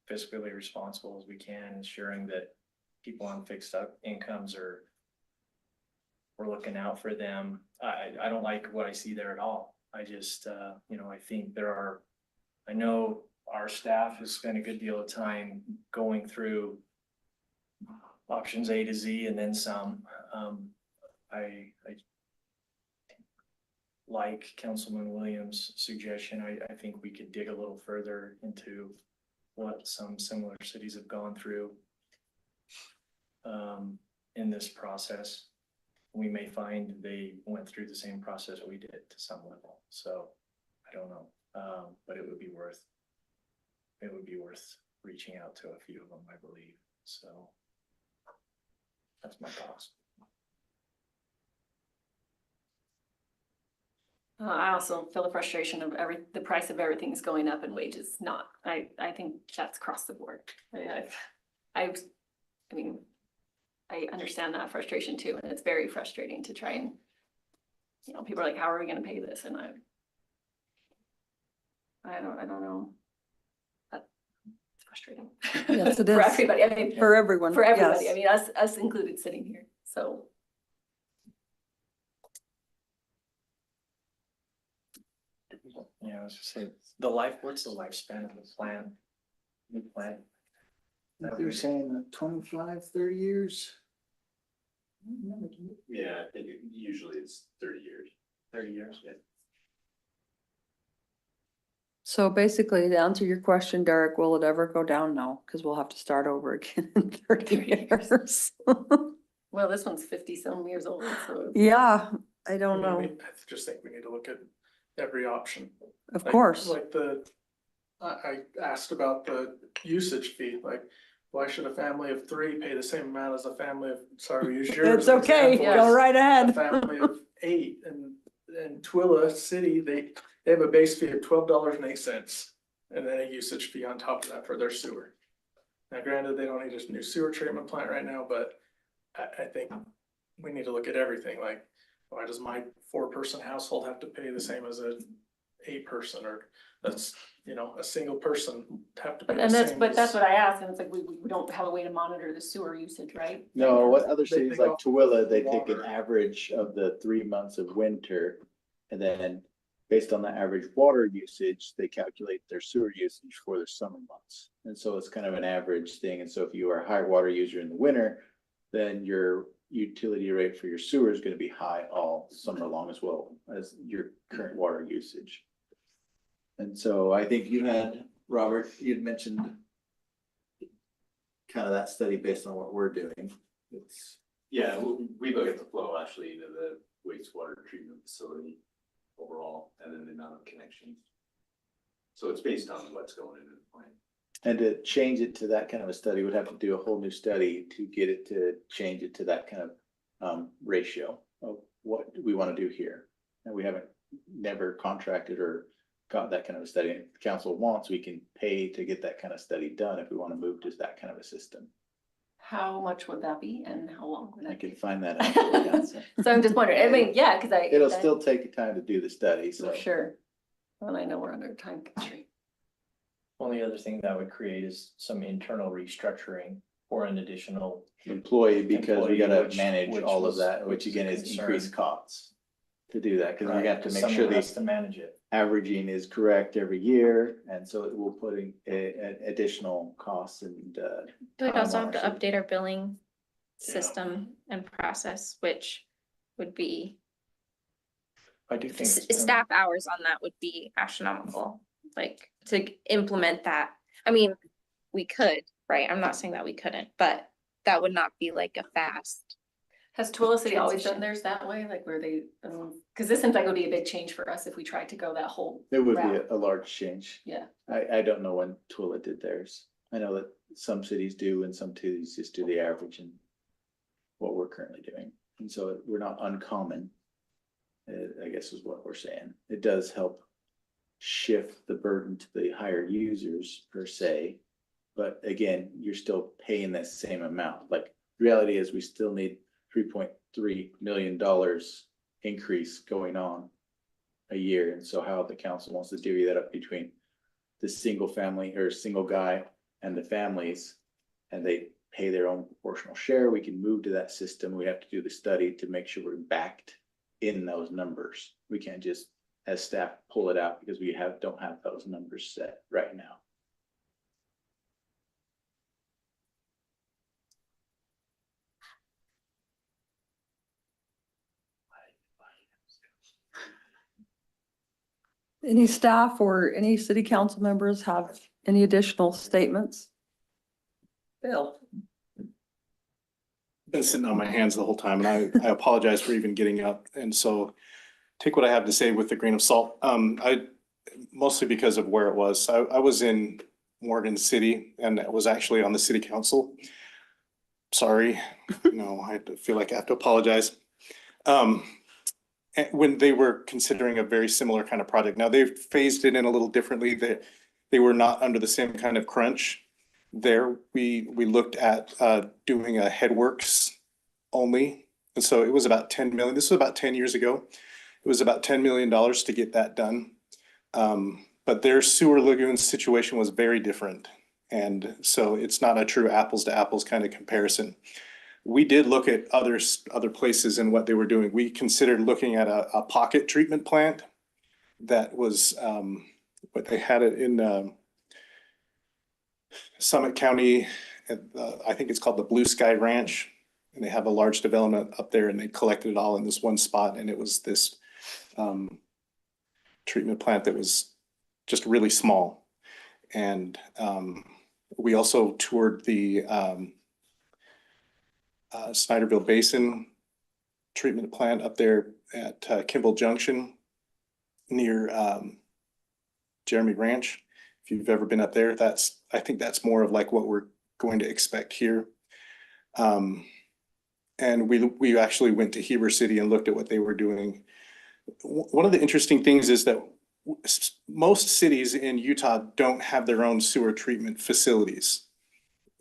fiscally responsible as we can, ensuring that people on fixed up incomes are we're looking out for them. I don't like what I see there at all. I just, I think I know our staff has spent a good deal of time going through options A to Z and then some. I like Councilman Williams' suggestion. I think we could dig a little further into what some similar cities have gone through in this process. We may find they went through the same process we did to some level. So I don't know, but it would be worth reaching out to a few of them, I believe. So that's my thoughts. I also feel the frustration of the price of everything's going up and wages not. I think that's across the board. I mean, I understand that frustration too, and it's very frustrating to try and, people are like, how are we gonna pay this? And I don't know. That's frustrating. Yes, it For is. everybody, I mean. For everyone, For everybody, yes. I mean, us included sitting here, so. Yeah, I was just saying, what's the lifespan of the plan? New plan? They're saying 25, 30 years. Yeah, I think usually it's 30 years. 30 years. Yeah. So basically, to answer your question, Derek, will it ever go down? No, because we'll have to start over again in 30 years. Well, this one's 50-some years old, so. Yeah, I don't know. I just think we need to look at every option. Of Like- course. Like I asked about the usage fee, like, why should a family of 3 pay the same amount as a family of, sorry, use yours. It's okay, example, go right ahead. A family of 8 and Twilla City, they have a base fee of $12.08. And then a usage fee on top of that for their sewer. Now granted, they don't need a new sewer treatment plant right now, but I think we need to look at everything, like, why does my 4-person household have to pay the same as a 8-person, or that's, a single person have to pay the same. But that's what I asked, and it's like, we don't have a way to monitor the sewer usage, right? No, what other cities they like go Tooele, they take an water. average of the 3 months of winter. And then based on the average water usage, they calculate their sewer usage for their summer months. And so it's kind of an average thing. And so if you are a high water user in the winter, then your utility rate for your sewer is going to be high all summer long as well as your current water usage. And so I think you had, Robert, you'd mentioned kind of that study based on what we're doing. It's Yeah, we look at the flow actually into the wastewater treatment facility overall, and then the amount of connections. So it's based on what's going into the plant. And to change it to that kind of a study, would have to do a whole new study to get it to change it to that kind of ratio of what we want to do here. And we haven't never contracted or got that kind of a study. If the council wants, we can pay to get that kind of study done if we want to move to that kind of a system. How much would that be and how long would I that can be? find that out. for the council. So I'm just wondering, I mean, yeah, cause It'll still take time to do the study, so. For sure. Well, I know we're under a time constraint. Only other thing that would create is some internal restructuring or an additional. Employee, because we gotta which- manage which all of was- that, which which is a again is concern. increased costs to do that, because we Right, have to 'cause make sure someone the has to manage it. averaging is correct every year, and so it will put in additional costs and We'd time also on have to our update our billing system and process, which would be, I do think. it's- staff hours on that would be astronomical, like to implement that. I mean, we could, right? I'm not saying that we couldn't, but that would not be like a fast. Has Twila City always done Transition. theirs that way, like where they, cause this seems like it would be a big change for us if we tried to go that whole It would be route. a large change. Yeah. I don't know when Twila did theirs. I know that some cities do and some cities just do the average and what we're currently doing. And so we're not uncommon, I guess is what we're saying. It does help shift the burden to the higher users per se. But again, you're still paying that same amount. Like reality is we still need $3.3 million increase going on a year. And so how the council wants to divvy that up between the single family or single guy and the families, and they pay their own proportional share. We can move to that system. We have to do the study to make sure we're backed in those numbers. We can't just, as staff, pull it out because we don't have those numbers set right now. Any staff or any city council members have any additional statements? Bill? Been sitting on my hands the whole time, and I apologize for even getting up. And so take what I have to say with a grain of salt. I mostly because of where it was. I was in Morgan City and was actually on the city council. Sorry, no, I feel like I have to apologize. When they were considering a very similar kind of project. Now they've phased it in a little differently. They were not under the same kind of crunch. There, we looked at doing a headworks only. And so it was about 10 million. This was about 10 years ago. It was about $10 million to get that done. But their sewer lagoon situation was very different. And so it's not a true apples to apples kind of comparison. We did look at other places and what they were doing. We considered looking at a pocket treatment plant that was, but they had it in Summit County. I think it's called the Blue Sky Ranch. And they have a large development up there, and they collected it all in this one spot. And it was this treatment plant that was just really small. And we also toured the Snyderville Basin treatment plant up there at Kimball Junction near Jeremy Ranch. If you've ever been up there, I think that's more of like what we're going to expect here. And we actually went to Heber City and looked at what they were doing. One of the interesting things is that most cities in Utah don't have their own sewer treatment facilities.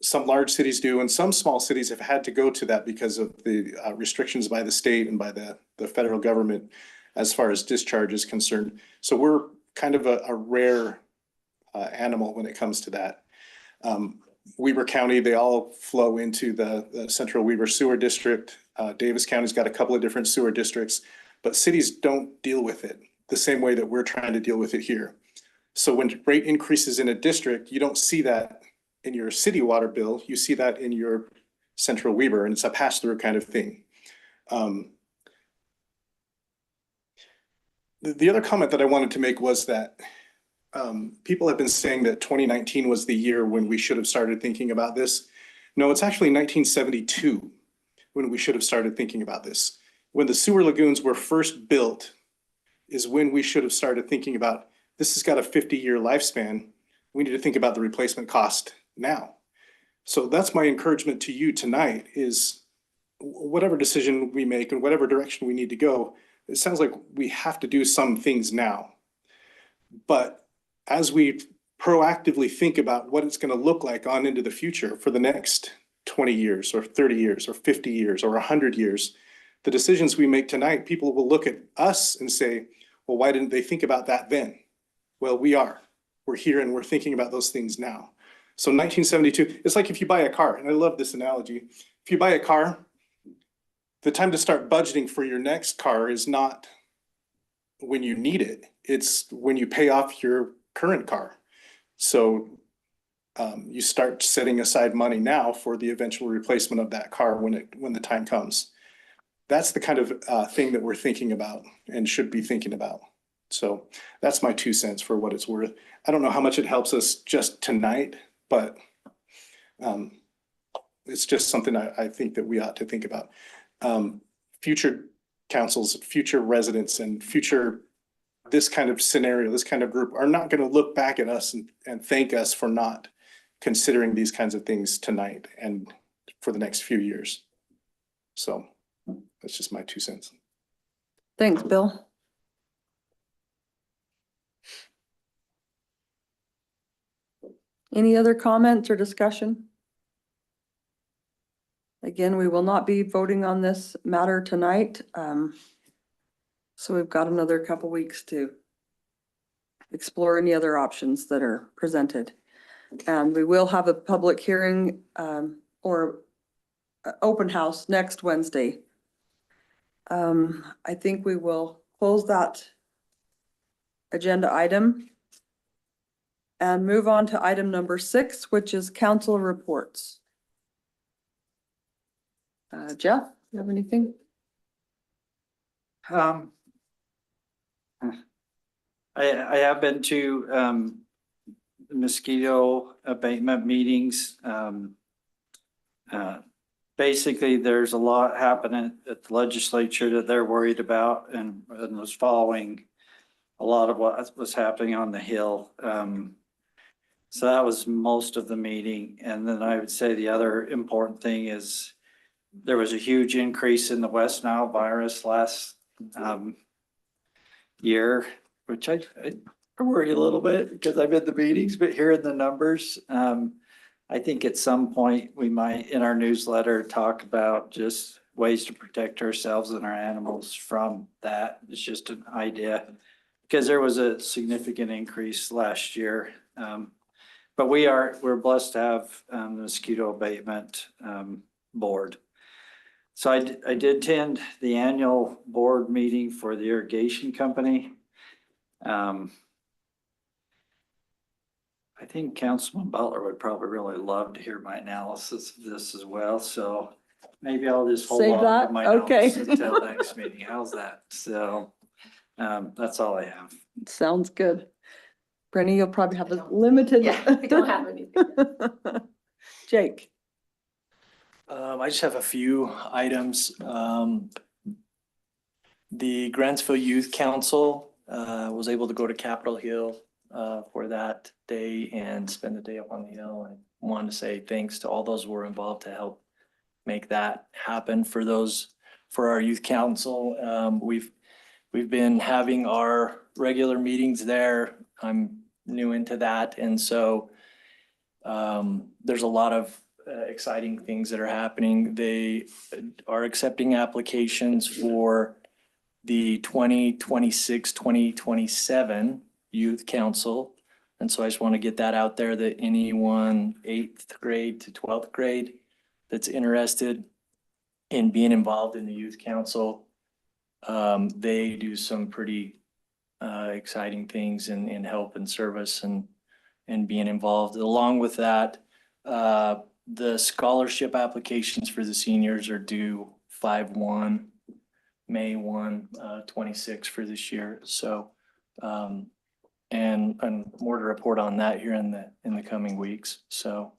Some large cities do, and some small cities have had to go to that because of the restrictions by the state and by the federal government as far as discharge is concerned. So we're kind of a rare animal when it comes to that. Weber County, they all flow into the Central Weber Sewer District. Davis County's got a couple of different sewer districts, but cities don't deal with it the same way that we're trying to deal with it here. So when rate increases in a district, you don't see that in your city water bill, you see that in your Central Weber, and it's a pass-through kind of thing. The other comment that I wanted to make was that people have been saying that 2019 was the year when we should have started thinking about this. No, it's actually 1972 when we should have started thinking about this. When the sewer lagoons were first built is when we should have started thinking about, this has got a 50-year lifespan. We need to think about the replacement cost now. So that's my encouragement to you tonight is whatever decision we make and whatever direction we need to go, it sounds like we have to do some things now. But as we proactively think about what it's going to look like on into the future for the next 20 years or 30 years or 50 years or 100 years, the decisions we make tonight, people will look at us and say, well, why didn't they think about that then? Well, we're here and we're thinking about those things now. So 1972, it's like if you buy a car, and I love this analogy. If you buy a car, the time to start budgeting for your next car is not when you need it. It's when you pay off your current car. So you start setting aside money now for the eventual replacement of that car when the time comes. That's the kind of thing that we're thinking about and should be thinking about. So that's my 2 cents for what it's worth. I don't know how much it helps us just tonight, but it's just something I think that we ought to think about. Future councils, future residents, and future this kind of scenario, this kind of group are not going to look back at us and thank us for not considering these kinds of things tonight and for the next few years. So that's just my 2 cents. Thanks, Bill. Any other comments or discussion? Again, we will not be voting on this matter tonight. So we've got another couple weeks to explore any other options that are presented. And we will have a public hearing or open house next Wednesday. I think we will close that agenda item and move on to item number 6, which is council reports. Jeff, you have anything? I have been to mosquito abatement meetings. Basically, there's a lot happening at the legislature that they're worried about and was following a lot of what was happening on the Hill. So that was most of the meeting. And then I would say the other important thing is there was a huge increase in the West Nile virus last year, which I worry a little bit because I've been to meetings, but hearing the numbers, I think at some point we might, in our newsletter, talk about just ways to protect ourselves and our animals from that. It's just an idea because there was a significant increase last year. But we're blessed to have the mosquito abatement board. So I did attend the annual board meeting for the irrigation company. I think Councilman Butler would probably really love to hear my analysis of this as well. So maybe I'll just hold Save on that? to my Okay. notes until next meeting. How's that? So that's all I have. Sounds good. Brenny, you'll probably have a limited. Yeah, I don't have anything. Jake. I just have a few items. The Grantsville Youth Council was able to go to Capitol Hill for that day and spend the day up on the hill. And wanted to say thanks to all those who were involved to help make that happen for our youth council. We've been having our regular meetings there. I'm new into that, and so there's a lot of exciting things that are happening. They are accepting applications for the 2026-2027 Youth Council. And so I just want to get that out there that anyone 8th grade to 12th grade that's interested in being involved in the Youth Council, they do some pretty exciting things in help and service and being involved. Along with that, the scholarship applications for the seniors are due May 1, 26 for this year. So, and more to report on that here in the coming weeks. So,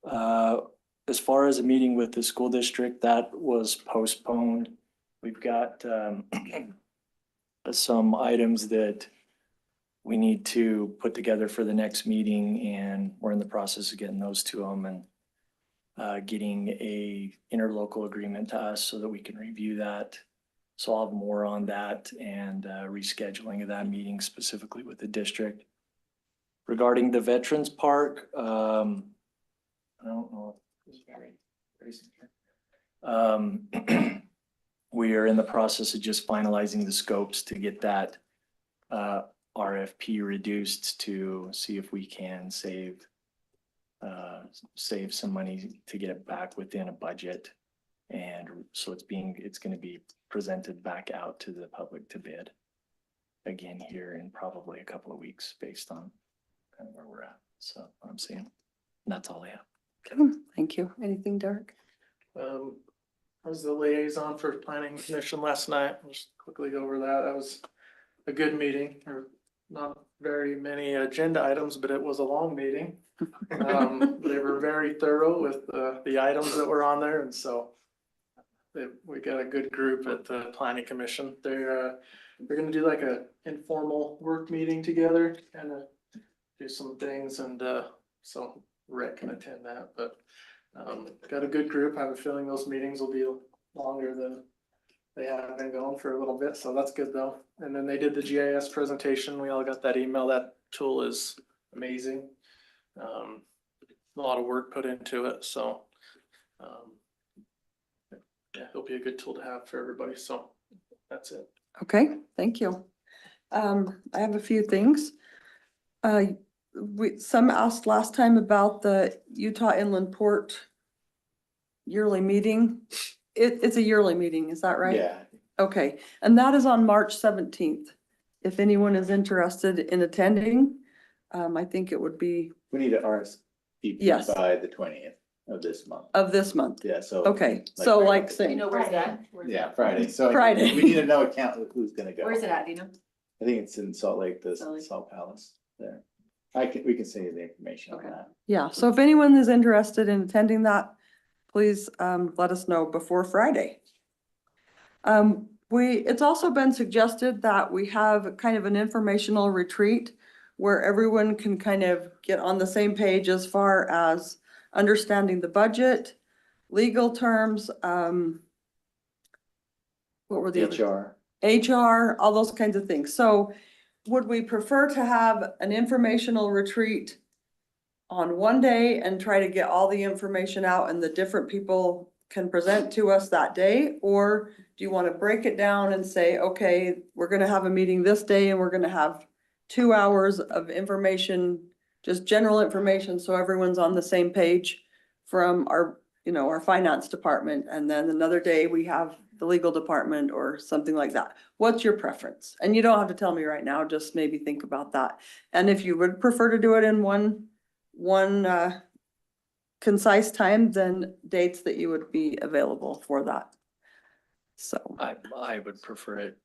as far as a meeting with the school district, that was postponed. We've got some items that we need to put together for the next meeting, and we're in the process of getting those to them and getting a interlocal agreement to us so that we can review that. So I'll have more on that and rescheduling of that meeting specifically with the district. Regarding the Veterans Park, I don't know if this is very we are in the process of just finalizing the scopes to get that RFP reduced to see if we can save some money to get it back within a budget. And so it's going to be presented back out to the public to bid again here in probably a couple of weeks based on kind of where we're at. So what I'm seeing, and that's all I have. Okay, thank you. Anything, Derek? I was the liaison for planning commission last night. I'll just quickly go over that. That was a good meeting. There were not very many agenda items, but it was a long meeting. They were very thorough with the items that were on there, and so we got a good group at the planning commission. They're gonna do like a informal work meeting together and do some things, and so Rick can attend that. But got a good group. I have a feeling those meetings will be longer than they have been going for a little bit, so that's good though. And then they did the GIS presentation. We all got that email. That tool is amazing. A lot of work put into it, so yeah, it'll be a good tool to have for everybody. So that's it. Okay, thank you. I have a few things. Some asked last time about the Utah Inland Port yearly meeting. It's a yearly meeting, is that right? Yeah, Okay, and that is on March 17th. If anyone is interested in attending, I think it would be we need to RSVP Yes. by the 20th of this month. of this month. Yeah, so. Okay, so like You saying, know, where's that? Where's Yeah, that? Friday. So Friday. we need to know who's gonna go. Where's it at, do you know? I think it's in Salt Lake, the Salt Lake. Salt Palace there. We can send you the information on Okay. that. yeah, so if anyone is interested in attending that, please let us know before Friday. It's also been suggested that we have kind of an informational retreat where everyone can kind of get on the same page as far as understanding the budget, legal terms, what were the other? HR, all those kinds of things. So would we prefer to have an informational retreat on one day and try to get all the information out and the different people can present to us that day? Or do you want to break it down and say, okay, we're gonna have a meeting this day and we're gonna have 2 hours of information, just general information, so everyone's on the same page from our, our finance department, and then another day we have the legal department or something like that. What's your preference? And you don't have to tell me right now, just maybe think about that. And if you would prefer to do it in one concise time, then dates that you would be available for that. So I would prefer it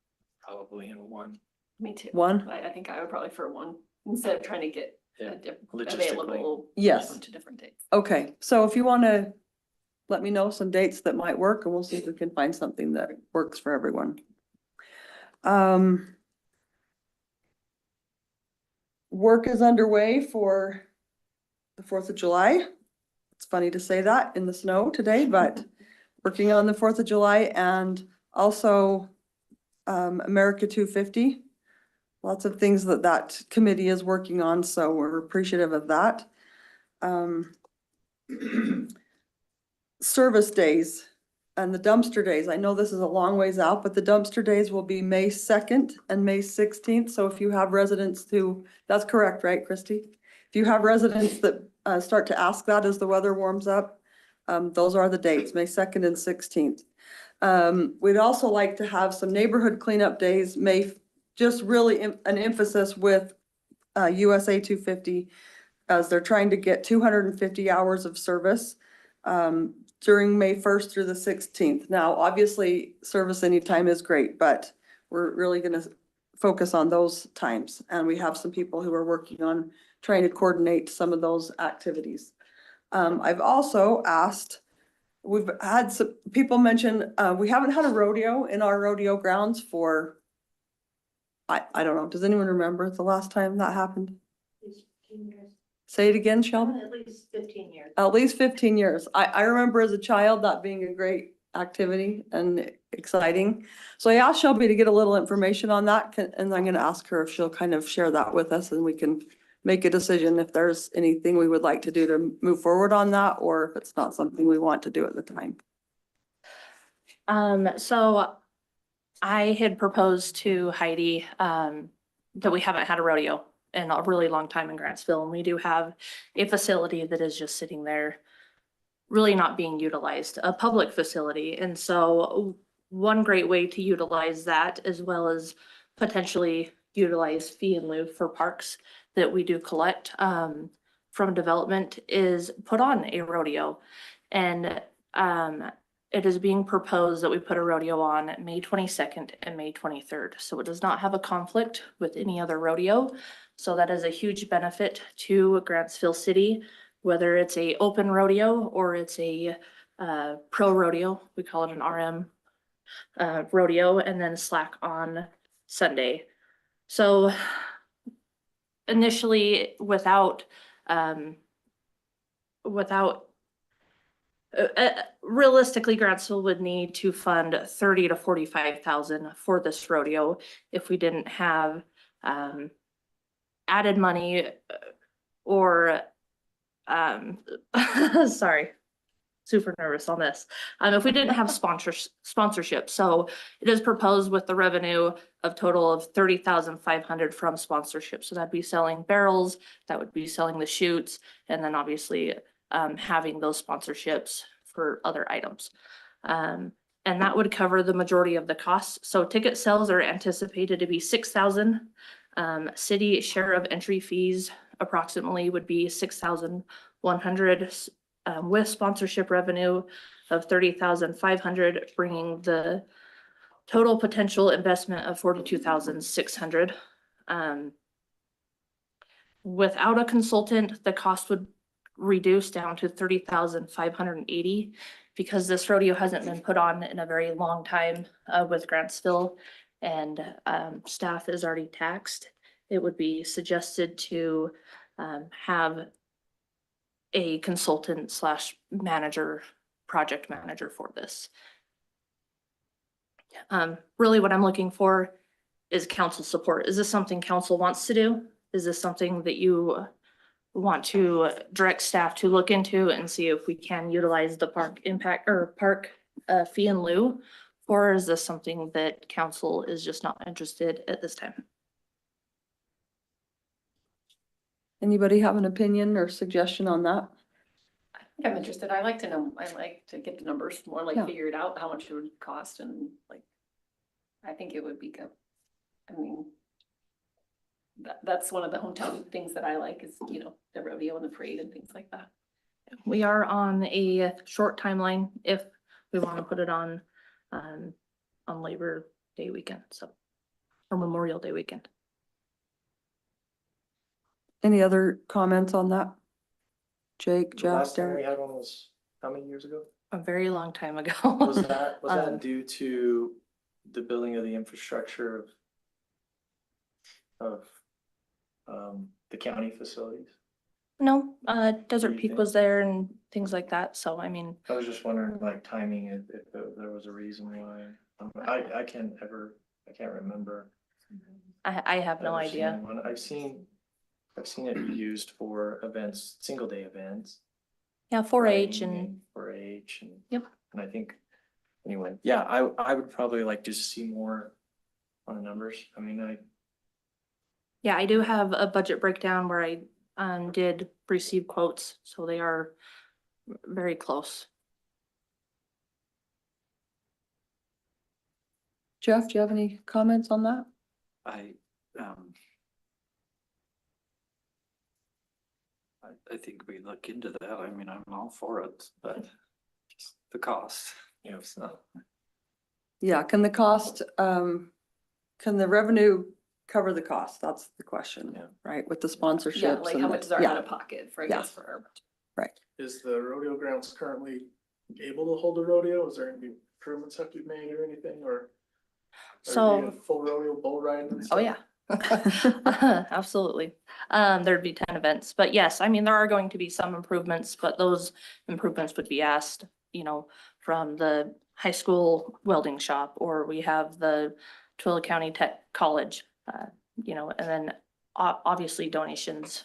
probably in one. Me too. One? I think I would probably for one, instead of trying to get Yeah, available. logistically. Yes. A bunch of different dates. Okay, so if you want to let me know some dates that might work, and we'll see if we can find something that works for everyone. Work is underway for the 4th of July. It's funny to say that in the snow today, but working on the 4th of July and also America 250. Lots of things that committee is working on, so we're appreciative of that. Service days and the dumpster days. I know this is a long ways out, but the dumpster days will be May 2nd and May 16th. So if you have residents that's correct, right, Christy? If you have residents that start to ask that as the weather warms up, those are the dates, May 2nd and 16th. We'd also like to have some neighborhood cleanup days, just really an emphasis with USA 250, as they're trying to get 250 hours of service during May 1st through the 16th. Now, obviously, service anytime is great, but we're really going to focus on those times. And we have some people who are working on trying to coordinate some of those activities. I've also asked, we've had some people mention, we haven't had a rodeo in our rodeo grounds for, I don't know, does anyone remember the last time that happened? Say it again, Shelby. At least 15 years. At least 15 years. I remember as a child that being a great activity and exciting. So I asked Shelby to get a little information on that, and I'm going to ask her if she'll kind of share that with us, and we can make a decision if there's anything we would like to do to move forward on that, or if it's not something we want to do at the time. So I had proposed to Heidi that we haven't had a rodeo in a really long time in Grantsville, and we do have a facility that is just sitting there really not being utilized, a public facility. And so one great way to utilize that, as well as potentially utilize fee in lieu for parks that we do collect from development, is put on a rodeo. And it is being proposed that we put a rodeo on May 22nd and May 23rd. So it does not have a conflict with any other rodeo. So that is a huge benefit to Grantsville City, whether it's a open rodeo or it's a pro rodeo. We call it an RM rodeo, and then slack on Sunday. So initially, realistically, Grantsville would need to fund 30 to 45,000 for this rodeo if we didn't have added money or sorry, super nervous on this. If we didn't have sponsorship. So it is proposed with the revenue of total of 30,500 from sponsorship. So that'd be selling barrels, that would be selling the chutes, and then obviously having those sponsorships for other items. And that would cover the majority of the costs. So ticket sales are anticipated to be 6,000. City share of entry fees approximately would be 6,100, with sponsorship revenue of 30,500, bringing the total potential investment of 42,600. Without a consultant, the cost would reduce down to 30,580, because this rodeo hasn't been put on in a very long time with Grantsville, and staff is already taxed. It would be suggested to have a consultant slash manager, project manager for this. Really what I'm looking for is council support. Is this something council wants to do? Is this something that you want to direct staff to look into and see if we can utilize the park impact or park fee in lieu? Or is this something that council is just not interested at this time? Anybody have an opinion or suggestion on that? I think I'm interested. I like to know, I like to get the numbers more, like Yeah. figure it out, how much it would cost, and like, I think it would be good. I mean, that's one of the hometown things that I like is, you know, the rodeo and the parade and things like that. We are on a short timeline if we want to put it on Labor Day weekend, so, or Memorial Day weekend. Any other comments on that? Jake, The Jeff, last time we Derek? had one was how many years ago? A very long time ago. Was that Um, due to the building of the infrastructure of the county facilities? No, Desert Do you Peak think? was there and things like that, so I mean, I was just wondering, like, timing, if there was a reason why. I can't remember. I have no ever seeing idea. one. I've seen it used for events, single day events. Yeah, 4-H riding and, 4-H and. Yep. And I think, anyway, yeah, I would probably like to see more on the numbers. I mean, yeah, I do have a budget breakdown where I did receive quotes, so they are very close. Jeff, do you have any comments on that? I think we look into that. I mean, I'm all for it, but just the cost, you know, it's not. Yeah, can the cost, can the revenue cover the cost? That's the question, right? With the sponsorships. Yeah, like how and much is the- our yeah, out of pocket for, I Yeah. guess, for our. Right. Is the rodeo grounds currently able to hold a rodeo? Is there any improvements have to be made or anything, or? So- Are you full rodeo bull riding and stuff? Oh, yeah. Absolutely. There'd be 10 events, but yes, I mean, there are going to be some improvements, but those improvements would be asked, you know, from the high school welding shop, or we have the Twilla County Tech College, you know, and then obviously donations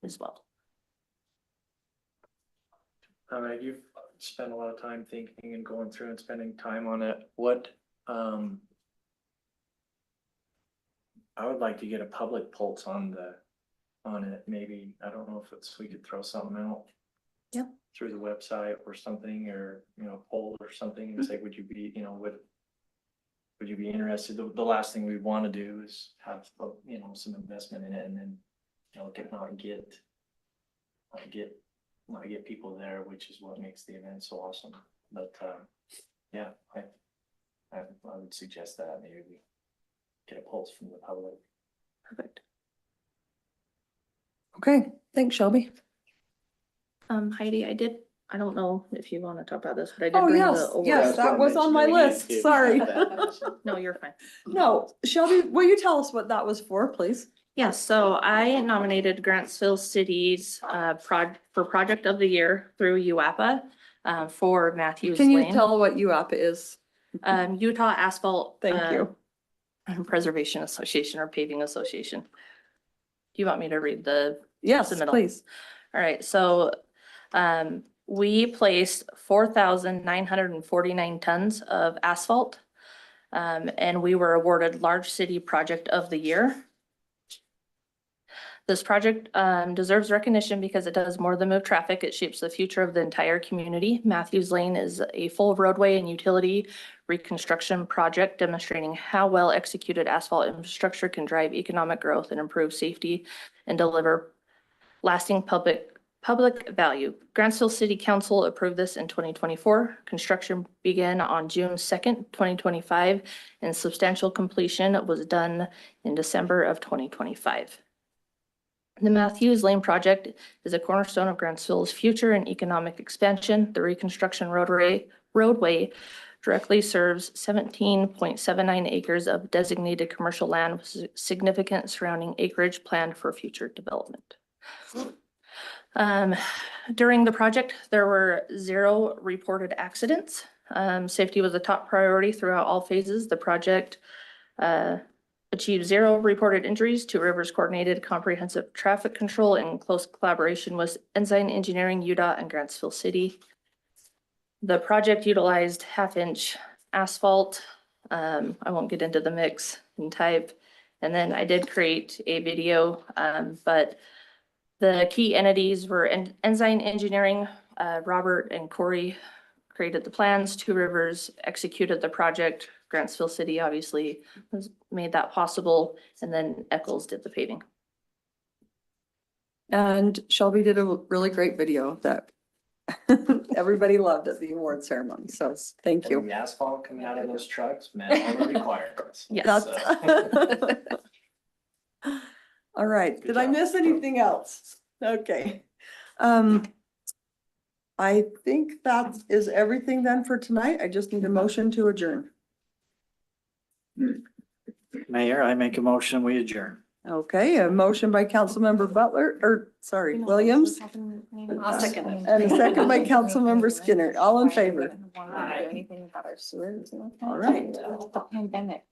as well. all right, you've spent a lot of time thinking and going through and spending time on it. What, I would like to get a public pulse on it, maybe. I don't know if we could throw something out. Yep. Through the website or something, or, you know, poll or something, and say, would you be, you know, would you be interested? The last thing we want to do is have, you know, some investment in it, and then, you know, not get people there, which is what makes the event so awesome. But yeah, I would suggest that maybe we get a pulse from the public. Perfect. Okay, thanks, Shelby. Heidi, I don't know if you want to talk about this, but I did Oh, bring yes, the award. yes, that was on my list. Sorry. No, you're fine. No, Shelby, will you tell us what that was for, please? Yes, so I nominated Grantsville City's for Project of the Year through UAPA for Matthews Can you Lane. tell what UAPA is? Utah Asphalt. Thank you. Preservation Association or Paving Association. Do you want me to read the? Yes, submittal? please. All right, so we placed 4,949 tons of asphalt. And we were awarded Large City Project of the Year. This project deserves recognition because it does more than move traffic. It shapes the future of the entire community. Matthews Lane is a full roadway and utility reconstruction project demonstrating how well executed asphalt infrastructure can drive economic growth and improve safety and deliver lasting public value. Grantsville City Council approved this in 2024. Construction began on June 2nd, 2025, and substantial completion was done in December of 2025. The Matthews Lane project is a cornerstone of Grantsville's future and economic expansion. The reconstruction roadway directly serves 17.79 acres of designated commercial land with significant surrounding acreage planned for future development. During the project, there were 0 reported accidents. Safety was a top priority throughout all phases. The project achieved 0 reported injuries. Two Rivers coordinated comprehensive traffic control in close collaboration with Ensign Engineering, UDOT, and Grantsville City. The project utilized 1/2-inch asphalt. I won't get into the mix and type. And then I did create a video, but the key entities were Ensign Engineering, Robert and Corey created the plans, Two Rivers executed the project, Grantsville City obviously made that possible, and then Eccles did the paving. And Shelby did a really great video that everybody loved at the award ceremony, so thank you. And the asphalt coming out of those trucks met all the requirements. Yes. All right, did I miss anything else? Okay. I think that is everything then for tonight. I just need a motion to adjourn. Mayor, I make a motion, we adjourn. Okay, a motion by Councilmember Butler, or sorry, Williams. I'll second it. And a second by Councilmember Skinner. All in favor? Anything about our sewers? All right. The pandemic.